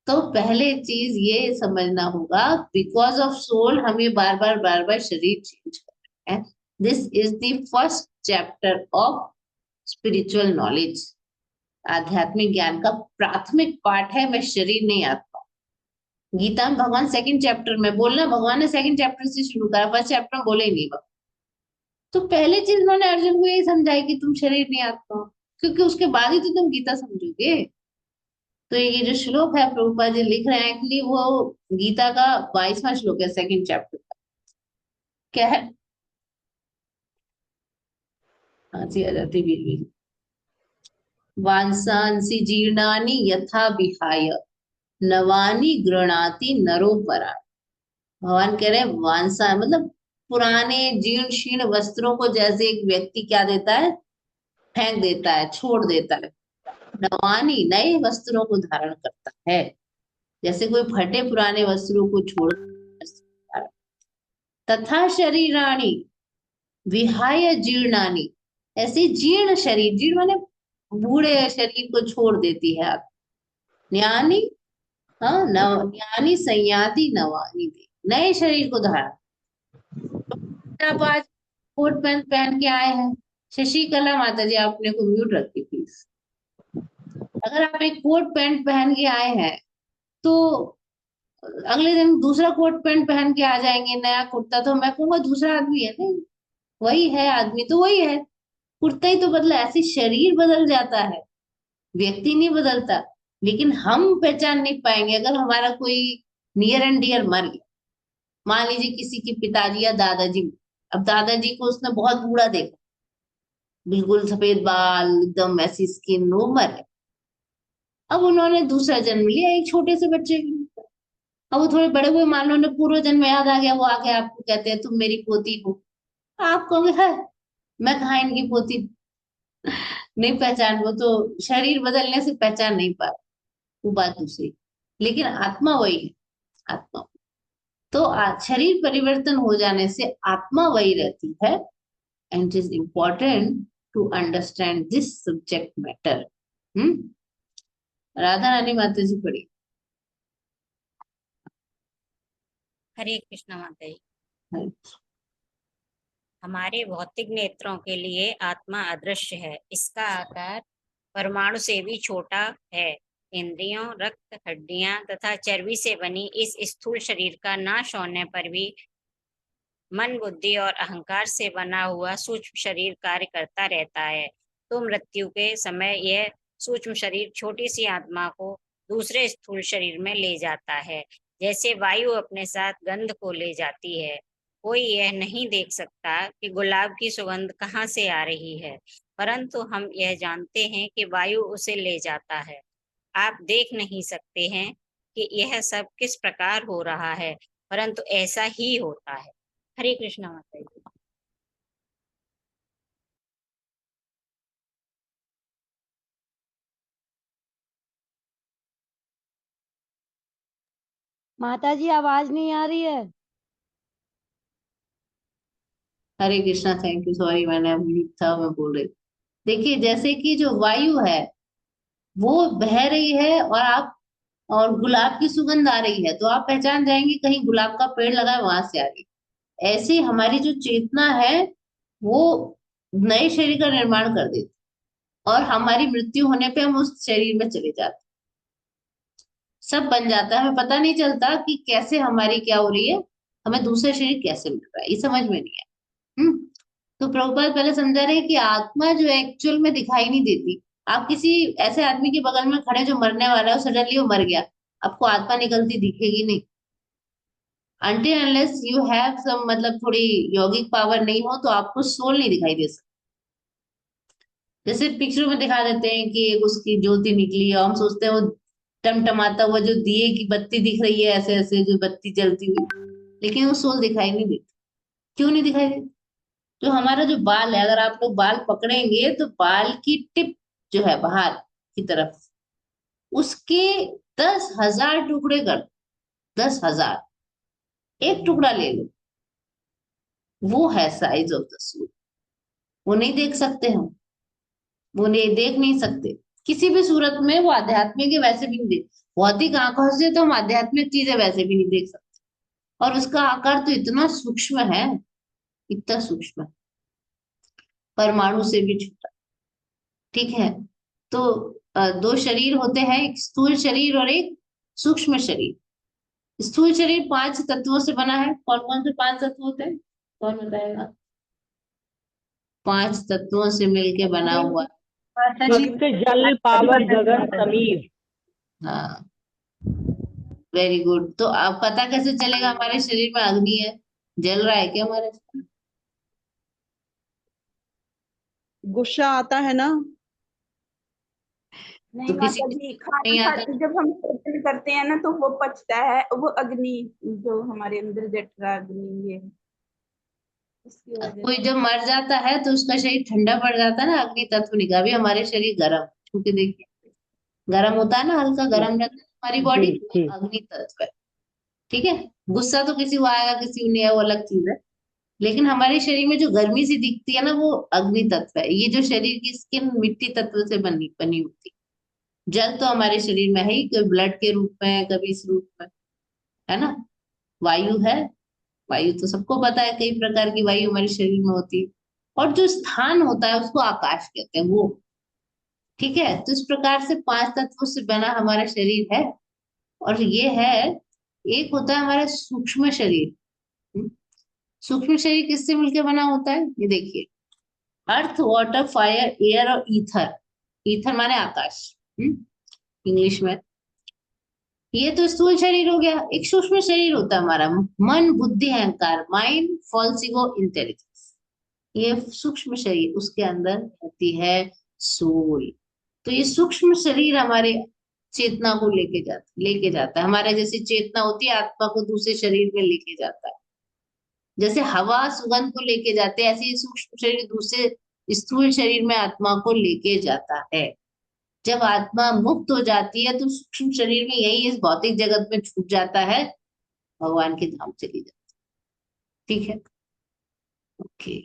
Speaker 1: तो पहले चीज ये समझना होगा, बिकॉज ऑफ सोल हम ये बार बार शरीर चेंज कर रहे हैं। This is the first chapter of spiritual knowledge. आध्यात्मिक ज्ञान का प्राथमिक पाठ है, मैं शरीर नहीं आत्मा। गीता में भगवान सेकंड चैप्टर में बोलना, भगवान ने सेकंड चैप्टर से शुरू करा, फर्स्ट चैप्टर में बोले ही नहीं भगवान। तो पहले चीज उन्होंने अर्जुन को यही समझाई कि तुम शरीर नहीं आत्मा हो, क्योंकि उसके बाद ही तो तुम गीता समझोगे। तो ये जो श्लोक है प्रभुपाद जी लिख रहे हैं, एक्चुअली वो गीता का 22वां श्लोक है, सेकंड चैप्टर का। क्या है, हंसी आ जाती बीच बीच। वांसांसि जीर्णानि यथा विहाय नवानि गृणाति नरोपराणि। भगवान कह रहे हैं वांसा मतलब पुराने जीर्ण शीर्ण वस्त्रों को जैसे एक व्यक्ति क्या देता है, फेंक देता है, छोड़ देता है, नवानी नए वस्त्रों को धारण करता है, जैसे कोई फटे पुराने वस्त्रों को छोड़। तथा शरीराणि विहाय जीर्णानि, ऐसे जीर्ण शरीर, जीर्ण माने बूढ़े शरीर को छोड़ देती है आप। ज्ञानी, हाँ ज्ञानी संयाति नवानी दे, नए शरीर को धारण। आप आज कोट पैंट पहन के आए हैं, शशिकला माता जी आपने को म्यूट रखी प्लीज। अगर आप एक कोट पैंट पहन के आए हैं तो अगले दिन दूसरा कोट पैंट पहन के आ जाएंगे, नया कुर्ता, तो मैं कहूंगा दूसरा आदमी है। नहीं, वही है, आदमी तो वही है, कुर्ता ही तो बदला। ऐसे शरीर बदल जाता है, व्यक्ति नहीं बदलता। लेकिन हम पहचान नहीं पाएंगे अगर हमारा कोई नियर एंड डियर मर गया। मान लीजिए किसी के पिताजी या दादाजी, अब दादाजी को उसने बहुत बूढ़ा देखा, बिल्कुल सफेद बाल, एकदम ऐसी स्किन, वो मर। अब उन्होंने दूसरा जन्म लिया एक छोटे से बच्चे की। अब वो थोड़े बड़े हुए, मान लो उन्हें पूर्व जन्म याद आ गया, वो आके आपको कहते हैं तुम मेरी पोती हो। आप कहोगे है मैं कहाँ इनकी पोती, नहीं पहचान, वो तो शरीर बदलने से पहचान नहीं पा रहा, वो बात दूसरी। लेकिन आत्मा वही है, आत्मा। तो शरीर परिवर्तन हो जाने से आत्मा वही रहती है। And it is important to understand this subject matter. Radha Rani माता जी पढ़ी।
Speaker 7: हरे कृष्ण माता जी। हमारे भौतिक नेत्रों के लिए आत्मा अदृश्य है। इसका आकार परमाणु से भी छोटा है। इंद्रियों, रक्त, हड्डियां तथा चर्बी से बनी इस स्थूल शरीर का नाश होने पर भी मन, बुद्धि और अहंकार से बना हुआ सूक्ष्म शरीर कार्य करता रहता है। तो मृत्यु के समय यह सूक्ष्म शरीर छोटी सी आत्मा को दूसरे स्थूल शरीर में ले जाता है, जैसे वायु अपने साथ गंध को ले जाती है। कोई यह नहीं देख सकता कि गुलाब की सुगंध कहाँ से आ रही है, परंतु हम यह जानते हैं कि वायु उसे ले जाता है। आप देख नहीं सकते हैं कि यह सब किस प्रकार हो रहा है, परंतु ऐसा ही होता है। हरे कृष्णा माता जी।
Speaker 8: माता जी आवाज नहीं आ रही है।
Speaker 1: हरे कृष्णा, थैंक यू, सॉरी मैंने म्यूट था, मैं बोल रही। देखिए, जैसे कि जो वायु है वो बह रही है और गुलाब की सुगंध आ रही है, तो आप पहचान जाएंगे कहीं गुलाब का पेड़ लगा है वहां से आ रही है। ऐसे ही हमारी जो चेतना है वो नए शरीर का निर्माण कर देती है, और हमारी मृत्यु होने पे हम उस शरीर में चले जाते हैं, सब बन जाता है, हमें पता नहीं चलता कि कैसे हमारी क्या हो रही है, हमें दूसरा शरीर कैसे मिल रहा है, ये समझ में नहीं आया। तो प्रभुपाद पहले समझा रहे हैं कि आत्मा जो एक्चुअल में दिखाई नहीं देती। आप किसी ऐसे आदमी के बगल में खड़े जो मरने वाला है, सडनली वो मर गया, आपको आत्मा निकलती दिखेगी नहीं, until unless you have some, मतलब थोड़ी यौगिक पावर नहीं हो तो आपको सोल नहीं दिखाई दे सकती। जैसे पिक्चरों में दिखा देते हैं कि एक उसकी ज्योति निकली है, हम सोचते हैं वो टमटमाता हुआ जो दिए की बत्ती दिख रही है, ऐसे ऐसे जो बत्ती जलती हुई, लेकिन वो सोल दिखाई नहीं देती। क्यों नहीं दिखाई देती? जो हमारा जो बाल है, अगर आप लोग बाल पकड़ेंगे तो बाल की टिप जो है बाहर की तरफ, उसके 10,000 टुकड़े कर दो, 10,000, एक टुकड़ा ले लो, वो है साइज ऑफ द सोल। वो नहीं देख सकते हम, वो नहीं देख नहीं सकते किसी भी सूरत में, वो आध्यात्मिक है वैसे भी नहीं देख, भौतिक आंखों से तो हम आध्यात्मिक चीजें वैसे भी नहीं देख सकते, और उसका आकार तो इतना सूक्ष्म है, इतना सूक्ष्म है, परमाणु से भी छोटा। ठीक है, तो दो शरीर होते हैं, एक स्थूल शरीर और एक सूक्ष्म शरीर। स्थूल शरीर 5 तत्वों से बना है। कौन कौन से 5 तत्व होते हैं, कौन बताएगा? 5 तत्वों से मिलके बना हुआ है।
Speaker 3: चित्त, जल, पावर, गगन, समीर।
Speaker 1: हाँ, वेरी गुड। तो अब पता कैसे चलेगा हमारे शरीर में अग्नि है, जल रहा है क्या हमारे शरीर?
Speaker 4: गुस्सा आता है ना?
Speaker 9: नहीं
Speaker 1: तो किसी
Speaker 9: माता जी, खाना
Speaker 1: नहीं आता।
Speaker 9: खाते जब हम भोजन करते हैं ना तो वो पचता है, वो अग्नि जो हमारे अंदर जठ रहा अग्नि, ये उसकी वजह
Speaker 1: कोई
Speaker 9: से।
Speaker 1: जब मर जाता है तो उसका शरीर ठंडा पड़ जाता है ना, अग्नि तत्व निकला। अभी हमारे शरीर गर्म, क्योंकि देखिए गर्म होता है ना, हल्का गर्म रहता है हमारी बॉडी,
Speaker 3: जी जी।
Speaker 1: अग्नि तत्व है। ठीक है, गुस्सा तो किसी को आएगा किसी को नहीं है, वो अलग चीज है, लेकिन हमारे शरीर में जो गर्मी सी दिखती है ना, वो अग्नि तत्व है। ये जो शरीर की स्किन मिट्टी तत्व से बनी बनी होती है। जल तो हमारे शरीर में है ही, कभी ब्लड के रूप में, कभी इस रूप में, है ना। वायु है, वायु तो सबको पता है, कई प्रकार की वायु हमारे शरीर में होती है, और जो स्थान होता है उसको आकाश कहते हैं वो। ठीक है, तो इस प्रकार से 5 तत्वों से बना हमारा शरीर है। और ये है, एक होता है हमारा सूक्ष्म शरीर। हम्म, सूक्ष्म शरीर किससे मिलकर बना होता है, ये देखिए, अर्थ, वाटर, फायर, एयर और ईथर। ईथर माने आकाश, इंग्लिश में। ये तो स्थूल शरीर हो गया। एक सूक्ष्म शरीर होता है हमारा, मन, बुद्धि, अहंकार, माइंड, फॉल्स ईगो, इंटेलिजेंस। ये सूक्ष्म शरीर, उसके अंदर होती है सोल। तो ये सूक्ष्म शरीर हमारे चेतना को लेके जाता है, हमारे जैसे चेतना होती है आत्मा को दूसरे शरीर में लेके जाता है। जैसे हवा सुगंध को लेके जाते हैं, ऐसे ही सूक्ष्म शरीर दूसरे स्थूल शरीर में आत्मा को लेके जाता है। जब आत्मा मुक्त हो जाती है तो सूक्ष्म शरीर में यही इस भौतिक जगत में छूट जाता है, भगवान के धाम चली जाती है। ठीक है, ओके।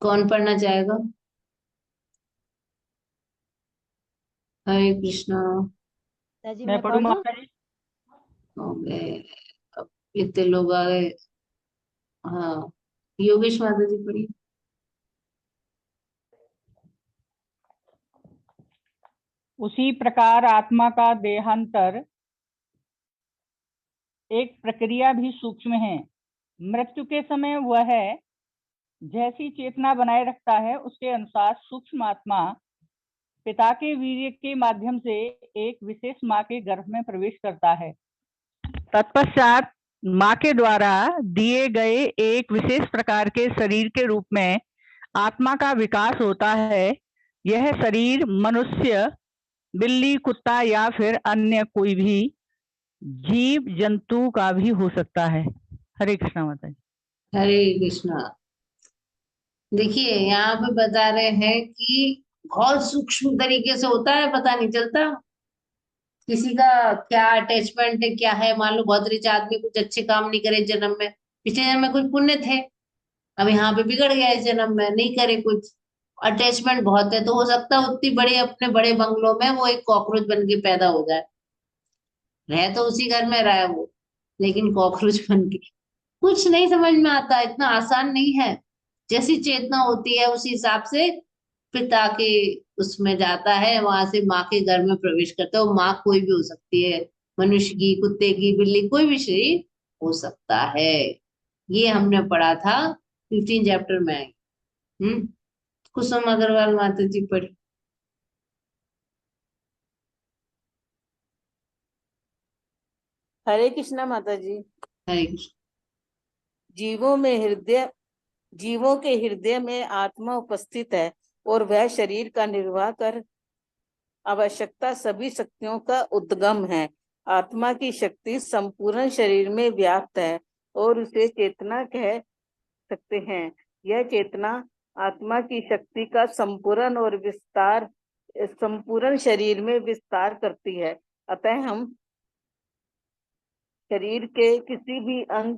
Speaker 1: कौन पढ़ना चाहेगा? हरे कृष्णा।
Speaker 8: जी
Speaker 3: मैं
Speaker 8: मैं
Speaker 3: पढ़ूं
Speaker 8: पढ़ दूं?
Speaker 3: माता जी?
Speaker 1: हो गए, अब इतने लोग आ गए। हाँ, योगेश माता जी पढ़िए।
Speaker 10: उसी प्रकार आत्मा का देहांतर एक प्रक्रिया भी सूक्ष्म है। मृत्यु के समय वह जैसी चेतना बनाए रखता है उसके अनुसार सूक्ष्म आत्मा पिता के वीर्य के माध्यम से एक विशेष माँ के गर्भ में प्रवेश करता है। तत्पश्चात माँ के द्वारा दिए गए एक विशेष प्रकार के शरीर के रूप में आत्मा का विकास होता है। यह शरीर मनुष्य, बिल्ली, कुत्ता या फिर अन्य कोई भी जीव जंतु का भी हो सकता है। हरे कृष्णा माता जी।
Speaker 1: हरे कृष्णा। देखिए यहाँ पे बता रहे हैं कि बहुत सूक्ष्म तरीके से होता है, पता नहीं चलता किसी का क्या अटैचमेंट है, क्या है। मान लो बहुत रिच आदमी कुछ अच्छे काम नहीं करे जन्म में, पिछले जन्म में कुछ पुण्य थे, अब यहाँ पे बिगड़ गया इस जन्म में, नहीं करे कुछ, अटैचमेंट बहुत है, तो हो सकता है उतनी बड़े अपने बड़े बंगलों में वो एक कॉकरोच बन के पैदा हो जाए। रह तो उसी घर में रहा है वो, लेकिन कॉकरोच बन के। कुछ नहीं समझ में आता, इतना आसान नहीं है। जैसी चेतना होती है उसी हिसाब से पिता के उसमें जाता है, वहां से माँ के घर में प्रवेश करता है। वो माँ कोई भी हो सकती है, मनुष्य की, कुत्ते की, बिल्ली, कोई भी शरीर हो सकता है। ये हमने पढ़ा था 15 चैप्टर में। कुसुम अग्रवाल माता जी पढ़ी।
Speaker 2: हरे कृष्णा माता जी।
Speaker 1: हरे कृष्ण।
Speaker 2: जीवों के हृदय में आत्मा उपस्थित है और वह शरीर का निर्वाह कर आवश्यकता सभी शक्तियों का उद्गम है। आत्मा की शक्ति संपूर्ण शरीर में व्याप्त है और उसे चेतना कह सकते हैं। यह चेतना आत्मा की शक्ति का संपूर्ण शरीर में विस्तार करती है। अतः हम शरीर के किसी भी अंग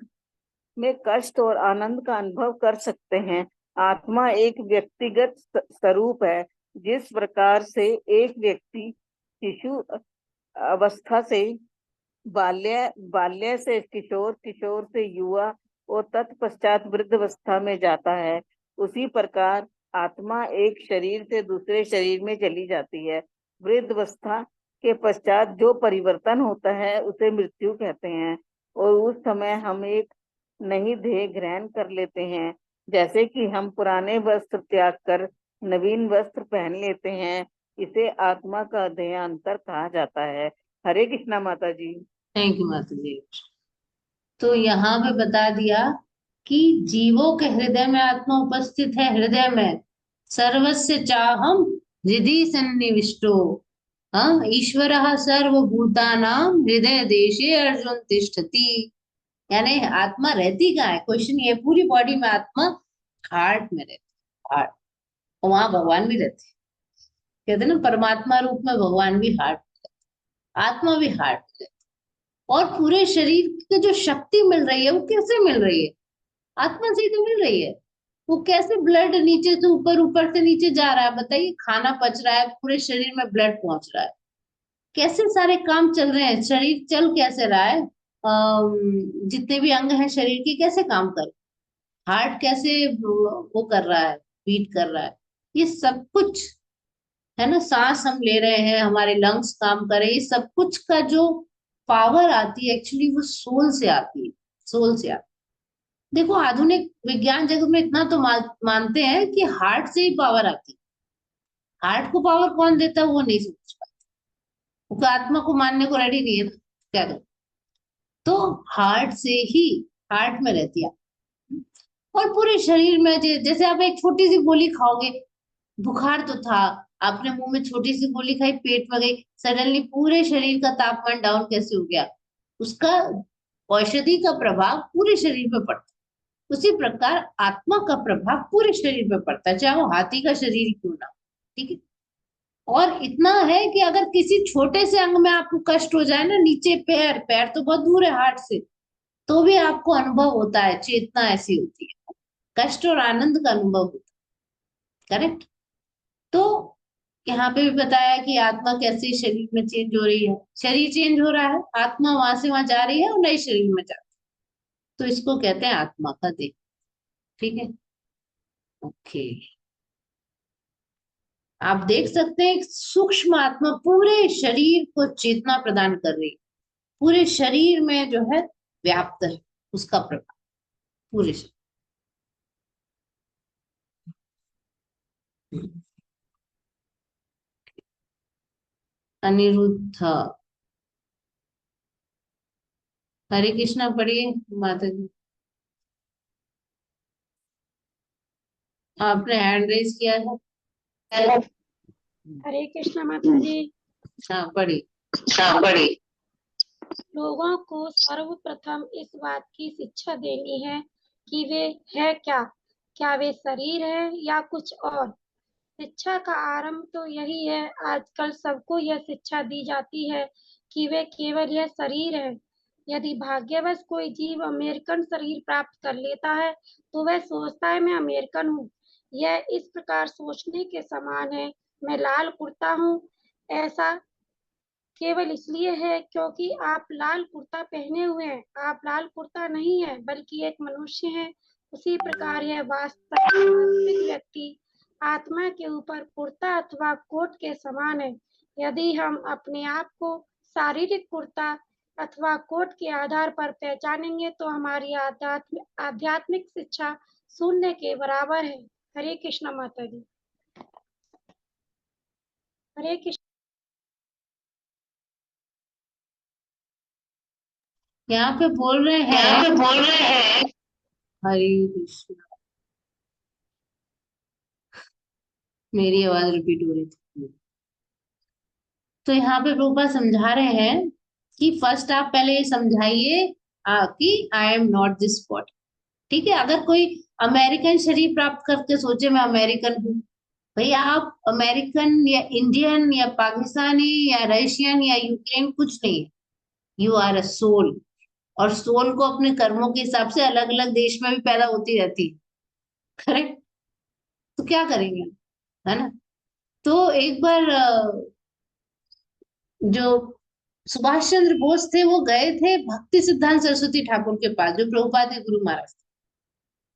Speaker 2: में कष्ट और आनंद का अनुभव कर सकते हैं। आत्मा एक व्यक्तिगत स्वरूप है। जिस प्रकार से एक व्यक्ति शिशु अवस्था से बाल्य से किशोर, किशोर से युवा और तत्पश्चात वृद्धावस्था में जाता है, उसी प्रकार आत्मा एक शरीर से दूसरे शरीर में चली जाती है। वृद्धावस्था के पश्चात जो परिवर्तन होता है उसे मृत्यु कहते हैं और उस समय हम एक नई देह ग्रहण कर लेते हैं। जैसे कि हम पुराने वस्त्र त्याग कर नवीन वस्त्र पहन लेते हैं, इसे आत्मा का देहांतर कहा जाता है। हरे कृष्णा माता जी।
Speaker 1: थैंक यू माता जी। तो यहाँ पे बता दिया कि जीवों के हृदय में आत्मा उपस्थित है। हृदय में सर्वस्य चाहम हृदय सन्निविष्टो, हाँ, ईश्वरः सर्वभूतानां हृदय देशे अर्जुन तिष्ठति। यानी आत्मा रहती कहाँ है? क्वेश्चन ये, पूरी बॉडी में आत्मा हार्ट में रहती, हार्ट, और वहां भगवान भी रहते। कहते हैं ना परमात्मा रूप में भगवान भी हार्ट, आत्मा भी हार्ट में। और पूरे शरीर की जो शक्ति मिल रही है वो कैसे मिल रही है? आत्मा से ही तो मिल रही है। वो कैसे ब्लड नीचे से ऊपर, ऊपर से नीचे जा रहा है? बताइए, खाना पच रहा है, पूरे शरीर में ब्लड पहुंच रहा है, कैसे सारे काम चल रहे हैं, शरीर चल कैसे रहा है, जितने भी अंग हैं शरीर के कैसे काम कर, हार्ट कैसे वो कर रहा है, बीट कर रहा है, ये सब कुछ है ना। सांस हम ले रहे हैं, हमारे लंग्स काम कर रहे हैं, ये सब कुछ का जो पावर आती है एक्चुअली वो सोल से आती है, सोल से आती है। देखो आधुनिक विज्ञान जगत में इतना तो मानते हैं कि हार्ट से ही पावर आती है। हार्ट को पावर कौन देता है वो नहीं समझ पाते, वो आत्मा को मानने को रेडी नहीं है ना, क्या करें। तो हार्ट से ही, हार्ट में रहती है। और पूरे शरीर में जैसे आप एक छोटी सी गोली खाओगे, बुखार तो था, आपने मुंह में छोटी सी गोली खाई, पेट में गई, सडनली पूरे शरीर का तापमान डाउन कैसे हो गया? उसका औषधि का प्रभाव पूरे शरीर पे पड़ता है। उसी प्रकार आत्मा का प्रभाव पूरे शरीर पे पड़ता है, चाहे वो हाथी का शरीर क्यों ना हो। ठीक है। और इतना है कि अगर किसी छोटे से अंग में आपको कष्ट हो जाए ना, नीचे पैर, पैर तो बहुत दूर है हार्ट से, तो भी आपको अनुभव होता है, चेतना ऐसी होती है, कष्ट और आनंद का अनुभव होता है। करेक्ट। तो यहाँ पे भी बताया कि आत्मा कैसे शरीर में चेंज हो रही है, शरीर चेंज हो रहा है, आत्मा वहां से वहां जा रही है और नए शरीर में जा रही है, तो इसको कहते हैं आत्मा का देह। ठीक है, ओके। आप देख सकते हैं सूक्ष्म आत्मा पूरे शरीर को चेतना प्रदान कर रही है, पूरे शरीर में जो है व्याप्त है उसका प्रभाव, पूरे शरीर। अनिरुद्ध, हरे कृष्णा पढ़िए माता जी। आपने हैंड रेज किया है।
Speaker 11: हरे कृष्णा माता जी।
Speaker 1: हाँ पढ़ी।
Speaker 11: लोगों को सर्वप्रथम इस बात की शिक्षा देनी है कि वे है क्या वे शरीर है या कुछ और। शिक्षा का आरंभ तो यही है। आजकल सबको यह शिक्षा दी जाती है कि वे केवल यह शरीर है। यदि भाग्यवश कोई जीव अमेरिकन शरीर प्राप्त कर लेता है तो वह सोचता है मैं अमेरिकन हूँ। यह इस प्रकार सोचने के समान है मैं लाल कुर्ता हूँ। ऐसा केवल इसलिए है क्योंकि आप लाल कुर्ता पहने हुए हैं। आप लाल कुर्ता नहीं है बल्कि एक मनुष्य है। उसी प्रकार यह वास्तविक व्यक्ति आत्मा के ऊपर कुर्ता अथवा कोट के समान है। यदि हम अपने आप को शारीरिक कुर्ता अथवा कोट के आधार पर पहचानेंगे तो हमारी आध्यात्मिक शिक्षा शून्य के बराबर है। हरे कृष्णा माता जी। हरे कृष्ण।
Speaker 1: यहाँ पे बोल रहे हैं हरे कृष्ण। मेरी आवाज रिपीट हो रही थी। तो यहाँ पे प्रभुपाद समझा रहे हैं कि फर्स्ट आप पहले ये समझाइए कि I am not this body. ठीक है, अगर कोई अमेरिकन शरीर प्राप्त करके सोचे मैं अमेरिकन हूँ, भैया आप अमेरिकन या इंडियन या पाकिस्तानी या रशियन या यूक्रेन कुछ नहीं है। यू आर अ सोल, और सोल को अपने कर्मों के हिसाब से अलग अलग देश में भी पैदा होती रहती है। करेक्ट। तो क्या करेंगे, है ना। तो एक बार जो सुभाष चंद्र बोस थे वो गए थे भक्ति सिद्धांत सरस्वती ठाकुर के पास, जो प्रभुपाद के गुरु महाराज थे।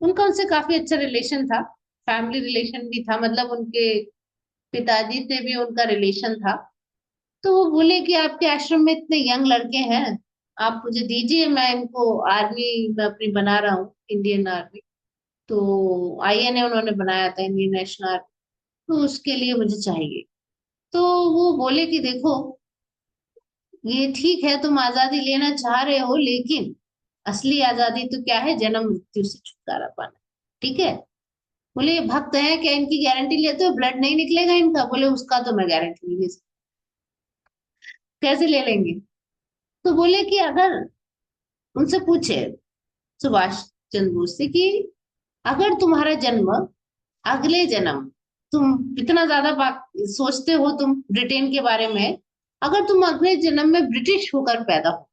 Speaker 1: उनका उनसे काफी अच्छा रिलेशन था, फैमिली रिलेशन भी था, मतलब उनके पिताजी से भी उनका रिलेशन था। तो वो बोले कि आपके आश्रम में इतने यंग लड़के हैं, आप मुझे दीजिए, मैं इनको आर्मी में अपनी बना रहा हूँ, इंडियन आर्मी। तो आईएनए उन्होंने बनाया था, इंडियन नेशनल आर्मी। तो उसके लिए मुझे चाहिए। तो वो बोले कि देखो ये ठीक है, तुम आजादी लेना चाह रहे हो, लेकिन असली आजादी तो क्या है, जन्म मृत्यु से छुटकारा पाना। ठीक है। बोले ये भक्त है, क्या इनकी गारंटी लेते हो, ब्लड नहीं निकलेगा इनका? बोले उसका तो मैं गारंटी नहीं ले सकता। कैसे ले लेंगे? तो बोले कि अगर उनसे पूछे सुभाष चंद्र बोस से कि अगर तुम्हारा जन्म अगले जन्म, तुम इतना ज्यादा सोचते हो तुम ब्रिटेन के बारे में, अगर तुम अगले जन्म में ब्रिटिश होकर पैदा हो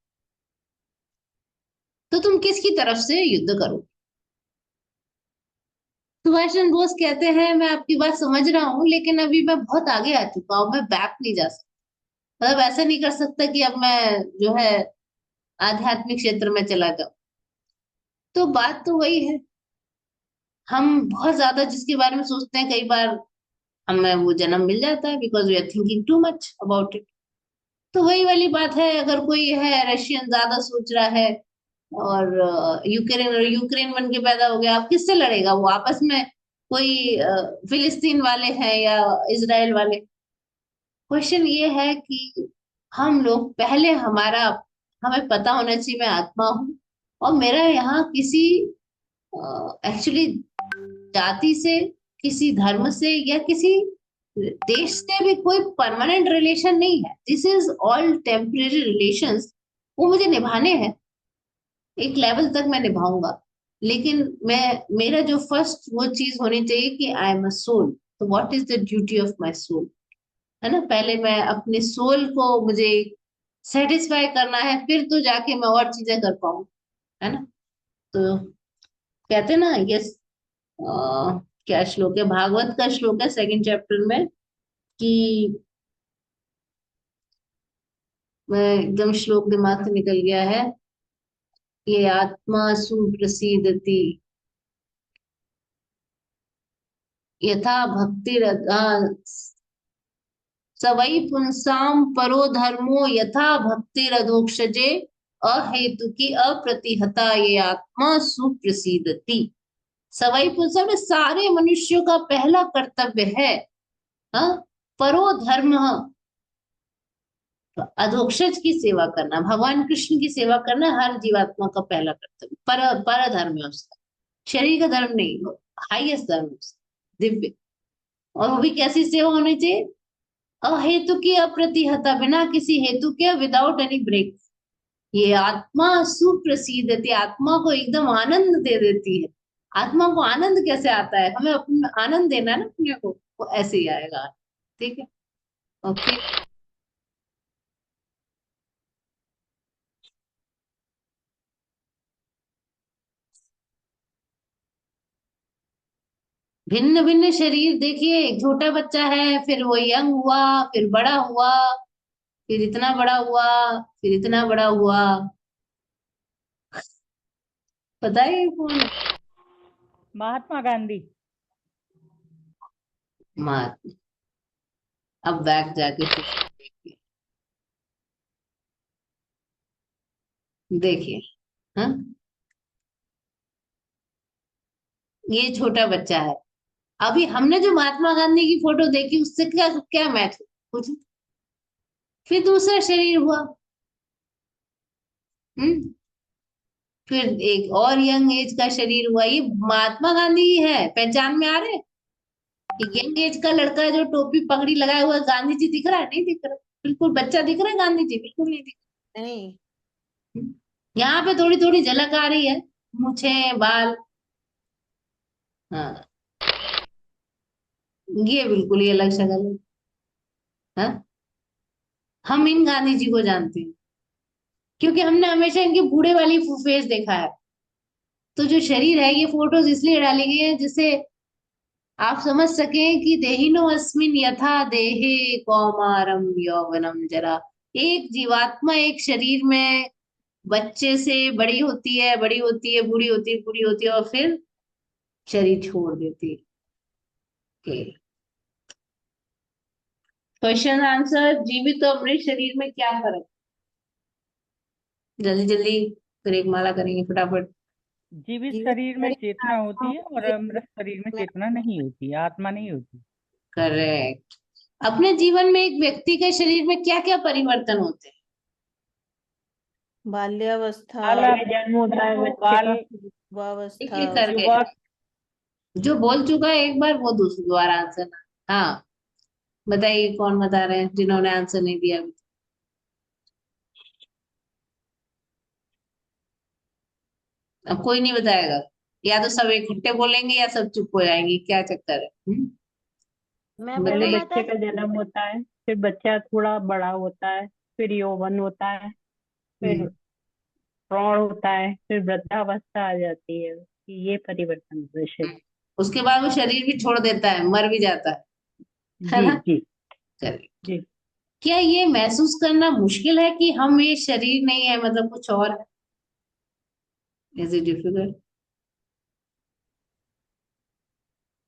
Speaker 1: तो तुम किसकी तरफ से युद्ध करो? सुभाष चंद्र बोस कहते हैं मैं आपकी बात समझ रहा हूँ, लेकिन अभी मैं बहुत आगे आ चुका हूँ, मैं बैक नहीं जा सकता। मतलब ऐसा नहीं कर सकता कि अब मैं जो है आध्यात्मिक क्षेत्र में चला जाऊं। तो बात तो वही है, हम बहुत ज्यादा जिसके बारे में सोचते हैं, कई बार हमें वो जन्म मिल जाता है, because we are thinking too much about it. तो वही वाली बात है, अगर कोई है रशियन ज्यादा सोच रहा है और यूक्रेन बन के पैदा हो गया, आप किससे लड़ेगा? वो आपस में कोई फिलिस्तीन वाले हैं या इजराइल वाले? क्वेश्चन ये है कि हम लोग पहले हमें पता होना चाहिए मैं आत्मा हूँ, और मेरा यहाँ किसी एक्चुअली जाति से, किसी धर्म से या किसी देश से भी कोई परमानेंट रिलेशन नहीं है। This is all temporary relations. वो मुझे निभाने हैं, एक लेवल तक मैं निभाऊंगा, लेकिन मेरा जो फर्स्ट वो चीज होनी चाहिए कि आई एम अ सोल। तो what is the duty of my soul, है ना। पहले मैं अपने सोल को मुझे सेटिस्फाई करना है, फिर तो जाके मैं और चीजें कर पाऊँ, है ना। तो कहते ना, यस क्या श्लोक है, भागवत का श्लोक है सेकंड चैप्टर में, कि मैं एकदम श्लोक दिमाग से निकल गया है, ये आत्मा सुप्रसीदति यथा भक्ति सवै पुंसाम परो धर्मो यथा भक्तिरधोक्षजे अहेतु की अप्रतिहता ये आत्मा सुप्रसीदति। सवै पुंसा में सारे मनुष्यों का पहला कर्तव्य है परो धर्म, अधोक्षज की सेवा करना, भगवान कृष्ण की सेवा करना हर जीवात्मा का पहला कर्तव्य। पर धर्म है उसका, शरीर का धर्म नहीं, हाईएस्ट धर्म उसका। दिव्य। और वो भी कैसी सेवा होनी चाहिए? अहेतु की अप्रतिहता, बिना किसी हेतु के, विदाउट एनी ब्रेक। ये आत्मा सुप्रसिद्धति, आत्मा को एकदम आनंद दे देती है। आत्मा को आनंद कैसे आता है? हमें अपने आनंद देना है ना अपने को, वो ऐसे ही आएगा। ठीक है, ओके। भिन्न भिन्न शरीर देखिए, एक छोटा बच्चा है, फिर वो यंग हुआ, फिर बड़ा हुआ, फिर इतना बड़ा हुआ, फिर इतना बड़ा हुआ। पता है ये कौन है?
Speaker 10: महात्मा गांधी।
Speaker 1: महात्मा। अब बैक जाके फिर देखिए, हाँ, ये छोटा बच्चा है। अभी हमने जो महात्मा गांधी की फोटो देखी, उससे क्या क्या मैच कुछ। फिर दूसरा शरीर हुआ, फिर एक और यंग एज का शरीर हुआ। ये महात्मा गांधी ही है, पहचान में आ रहे? एक यंग एज का लड़का है जो टोपी पगड़ी लगाया हुआ, गांधी जी दिख रहा है? नहीं दिख रहा। बिल्कुल बच्चा दिख रहा है, गांधी जी बिल्कुल नहीं दिख
Speaker 6: नहीं।
Speaker 1: रहा। यहाँ पे थोड़ी थोड़ी झलक आ रही है, मूछे, बाल। हाँ, ये बिल्कुल ही अलग शक्ल है। हाँ? हम इन गांधी जी को जानते हैं क्योंकि हमने हमेशा इनके बूढ़े वाली फेस देखा है। तो जो शरीर है, ये फोटोज इसलिए डाली गई है जिससे आप समझ सकें कि देहिनो अस्मिन यथा देहे कौमारम यौवनम जरा। एक जीवात्मा एक शरीर में बच्चे से बड़ी होती है, बड़ी होती है, बूढ़ी होती है, बूढ़ी होती है, और फिर शरीर छोड़ देती है। क्वेश्चन आंसर, जीवित और मृत शरीर में क्या फर्क? जल्दी जल्दी, फिर एक माला करेंगे फटाफट।
Speaker 10: जीवित शरीर में चेतना होती है और मृत शरीर में चेतना नहीं होती, आत्मा नहीं होती।
Speaker 1: करेक्ट। अपने जीवन में एक व्यक्ति के शरीर में क्या क्या परिवर्तन होते हैं?
Speaker 6: बाल्यावस्था,
Speaker 3: जन्म होता है बच्चे का,
Speaker 6: युवावस्था,
Speaker 1: एक एक करके।
Speaker 10: युवा,
Speaker 1: जो बोल चुका है एक बार, वो दोबारा आंसर। हाँ, बताइए कौन बता रहे हैं जिन्होंने आंसर नहीं दिया अभी? अब कोई नहीं बताएगा? या तो सब इकट्ठे बोलेंगे या सब चुप हो जाएंगे, क्या चक्कर है?
Speaker 8: मैं
Speaker 3: पहले
Speaker 8: बोलूं
Speaker 3: बच्चे का जन्म होता है, फिर बच्चा थोड़ा बड़ा होता है, फिर यौवन होता है, फिर प्रौढ़ होता है, फिर वृद्धावस्था आ जाती है। ये परिवर्तन होता है शरीर।
Speaker 1: उसके बाद वो शरीर भी छोड़ देता है, मर भी जाता है
Speaker 3: जी
Speaker 1: ना?
Speaker 3: जी
Speaker 1: करेक्ट।
Speaker 3: जी।
Speaker 1: क्या ये महसूस करना मुश्किल है कि हम ये शरीर नहीं है, मतलब कुछ और है? Is it difficult?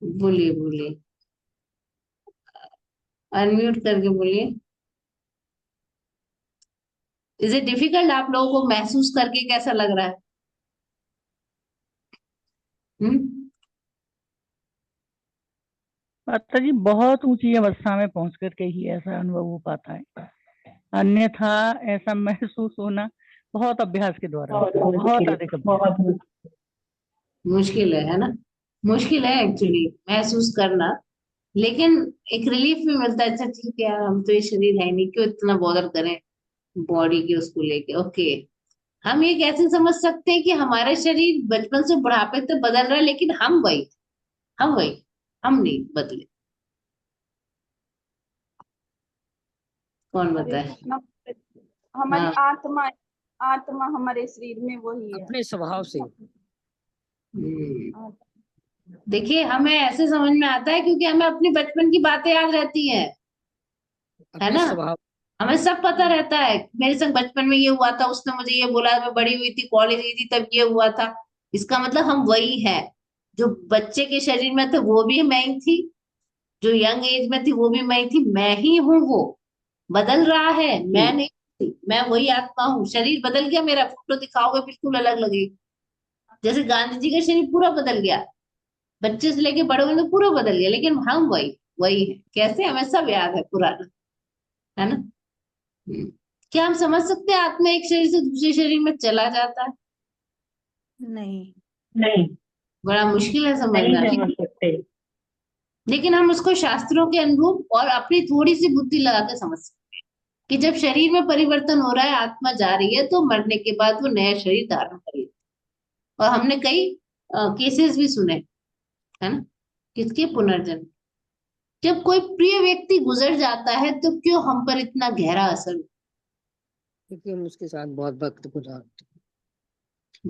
Speaker 1: बोलिए बोलिए, अनम्यूट करके बोलिए। Is it difficult? आप लोगों को महसूस करके कैसा लग रहा है?
Speaker 10: माता जी बहुत ऊंची अवस्था में पहुंच करके ही ऐसा अनुभव हो पाता है, अन्यथा ऐसा महसूस होना बहुत अभ्यास के द्वारा होता है, बहुत अधिक अभ्यास।
Speaker 1: मुश्किल है ना? मुश्किल है एक्चुअली महसूस करना, लेकिन एक रिलीफ भी मिलता है। अच्छा ठीक है यार, हम तो ये शरीर है नहीं, क्यों इतना बॉदर करें बॉडी के उसको लेके। ओके, हम ये कैसे समझ सकते हैं कि हमारा शरीर बचपन से बुढ़ापे तक बदल रहा है, लेकिन हम वही, हम वही, हम नहीं बदले? कौन
Speaker 9: हरे
Speaker 1: बताए?
Speaker 9: कृष्णा। हमारी
Speaker 1: हाँ।
Speaker 9: आत्मा, आत्मा हमारे शरीर में वही है
Speaker 12: अपने स्वभाव से।
Speaker 1: देखिए, हमें ऐसे समझ में आता है क्योंकि हमें अपनी बचपन की बातें याद रहती हैं, है
Speaker 12: अपने
Speaker 1: ना?
Speaker 12: स्वभाव।
Speaker 1: हमें सब पता रहता है, मेरे संग बचपन में ये हुआ था, उसने मुझे ये बोला, मैं बड़ी हुई थी, कॉलेज गई थी, तब ये हुआ था। इसका मतलब हम वही है। जो बच्चे के शरीर में थे वो भी मैं ही थी, जो यंग एज में थी वो भी मैं ही थी, मैं ही हूँ। वो बदल रहा है, मैं नहीं थी, मैं वही आत्मा हूँ। शरीर बदल गया मेरा, फोटो दिखाओगे बिल्कुल अलग लगेगा। जैसे गांधी जी का शरीर पूरा बदल गया, बच्चे से लेके बड़े हुए तो पूरा बदल गया, लेकिन हम वही वही है। कैसे? हमें सब याद है पुराना, है ना? क्या हम समझ सकते हैं आत्मा एक शरीर से दूसरे शरीर में चला जाता है?
Speaker 6: नहीं।
Speaker 3: नहीं,
Speaker 1: बड़ा मुश्किल है
Speaker 3: नहीं
Speaker 1: समझना।
Speaker 3: समझ सकते।
Speaker 1: लेकिन हम उसको शास्त्रों के अनुरूप और अपनी थोड़ी सी बुद्धि लगा के समझ सकते हैं कि जब शरीर में परिवर्तन हो रहा है, आत्मा जा रही है, तो मरने के बाद वो नया शरीर धारण करेगी। और हमने कई केसेस भी सुने, है ना, किसके पुनर्जन्म। जब कोई प्रिय व्यक्ति गुजर जाता है तो क्यों हम पर इतना गहरा असर
Speaker 12: क्योंकि हम उसके साथ बहुत वक्त गुजारते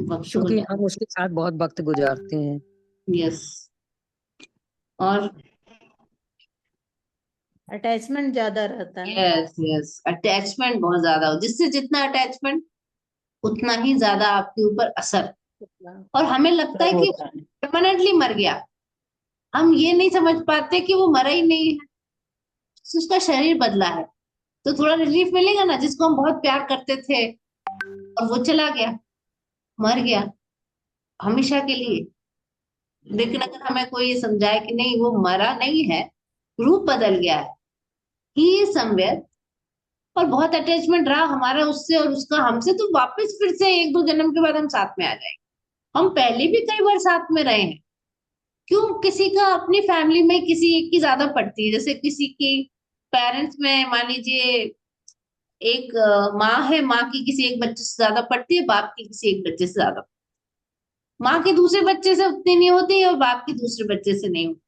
Speaker 1: वक्त
Speaker 12: क्योंकि हम उसके साथ बहुत वक्त गुजारते हैं।
Speaker 1: यस। और
Speaker 6: अटैचमेंट ज्यादा रहता है।
Speaker 1: यस यस, अटैचमेंट बहुत ज्यादा हो, जिससे जितना अटैचमेंट उतना ही ज्यादा आपके ऊपर असर। और हमें लगता है कि
Speaker 3: होता है।
Speaker 1: परमानेंटली मर गया, हम ये नहीं समझ पाते कि वो मरा ही नहीं है, उसका शरीर बदला है। तो थोड़ा रिलीफ मिलेगा ना, जिसको हम बहुत प्यार करते थे और वो चला गया, मर गया हमेशा के लिए। लेकिन अगर हमें कोई ये समझाए कि नहीं, वो मरा नहीं है, रूप बदल गया है, ही इज समवेयर, और बहुत अटैचमेंट रहा हमारा उससे और उसका हमसे, तो वापस फिर से एक दो जन्म के बाद हम साथ में आ जाएंगे। हम पहले भी कई बार साथ में रहे हैं। क्यों किसी का अपनी फैमिली में किसी एक की ज्यादा पड़ती है, जैसे किसी की पेरेंट्स में मान लीजिए एक माँ है, माँ की किसी एक बच्चे से ज्यादा पड़ती है, बाप की किसी एक बच्चे से ज्यादा, माँ के दूसरे बच्चे से उतनी नहीं होती और बाप के दूसरे बच्चे से नहीं होती।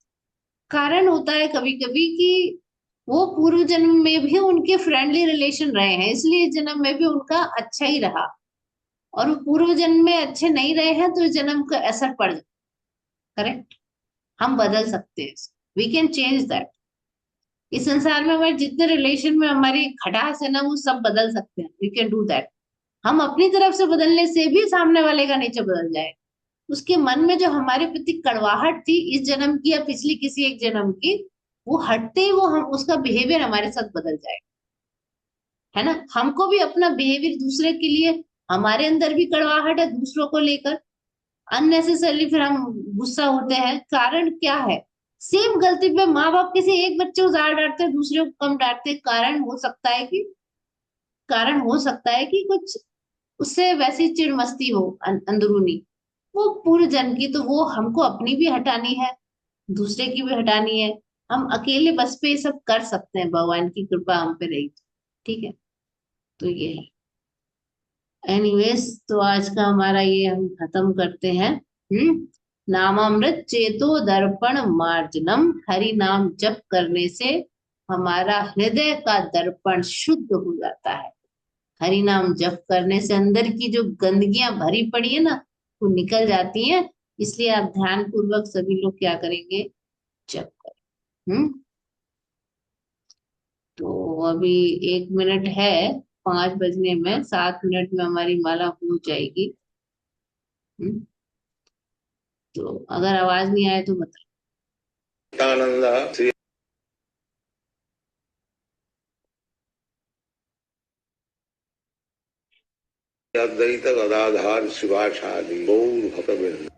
Speaker 1: कारण होता है कभी कभी कि वो पूर्व जन्म में भी उनके फ्रेंडली रिलेशन रहे हैं, इसलिए इस जन्म में भी उनका अच्छा ही रहा, और वो पूर्व जन्म में अच्छे नहीं रहे हैं तो इस जन्म का असर पड़ जाए। करेक्ट। हम बदल सकते हैं, वी कैन चेंज दैट। इस संसार में हमारे जितने रिलेशन में हमारी खटास है ना, वो सब बदल सकते हैं, वी कैन डू दैट। हम अपनी तरफ से बदलने से भी सामने वाले का नेचर बदल जाएगा। उसके मन में जो हमारे प्रति कड़वाहट थी इस जन्म की या पिछली किसी एक जन्म की, वो हटते ही वो हम उसका बिहेवियर हमारे साथ बदल जाएगा, है ना। हमको भी अपना बिहेवियर दूसरे के लिए, हमारे अंदर भी कड़वाहट है दूसरों को लेकर, अननेसेसरली फिर हम गुस्सा होते हैं। कारण क्या है? सेम गलती पे माँ बाप किसी एक बच्चे को ज्यादा डांटते हैं, दूसरे को कम डांटते हैं। कारण हो सकता है कि कुछ उससे वैसी चिढ़ मस्ती हो अंदरूनी, वो पूरे जन्म की, तो वो हमको अपनी भी हटानी है, दूसरे की भी हटानी है। हम अकेले बस पे ये सब कर सकते हैं, भगवान की कृपा हम पे रही तो। ठीक है, तो ये है। एनीवेज, तो आज का हमारा ये हम खत्म करते हैं। नामामृत चेतो दर्पण मार्जनम, हरि नाम जप करने से हमारा हृदय का दर्पण शुद्ध हो जाता है। हरि नाम जप करने से अंदर की जो गंदगियां भरी पड़ी है ना, वो निकल जाती हैं। इसलिए आप ध्यान पूर्वक सभी लोग क्या करेंगे, जप करें। तो अभी 1 मिनट है 5 बजने में, 7 मिनट में हमारी माला हो जाएगी। तो अगर आवाज नहीं आए तो बताओ।
Speaker 13: आनंद श्री अद्वैत गदाधार शिवाशादि गौर भक्तवृंद।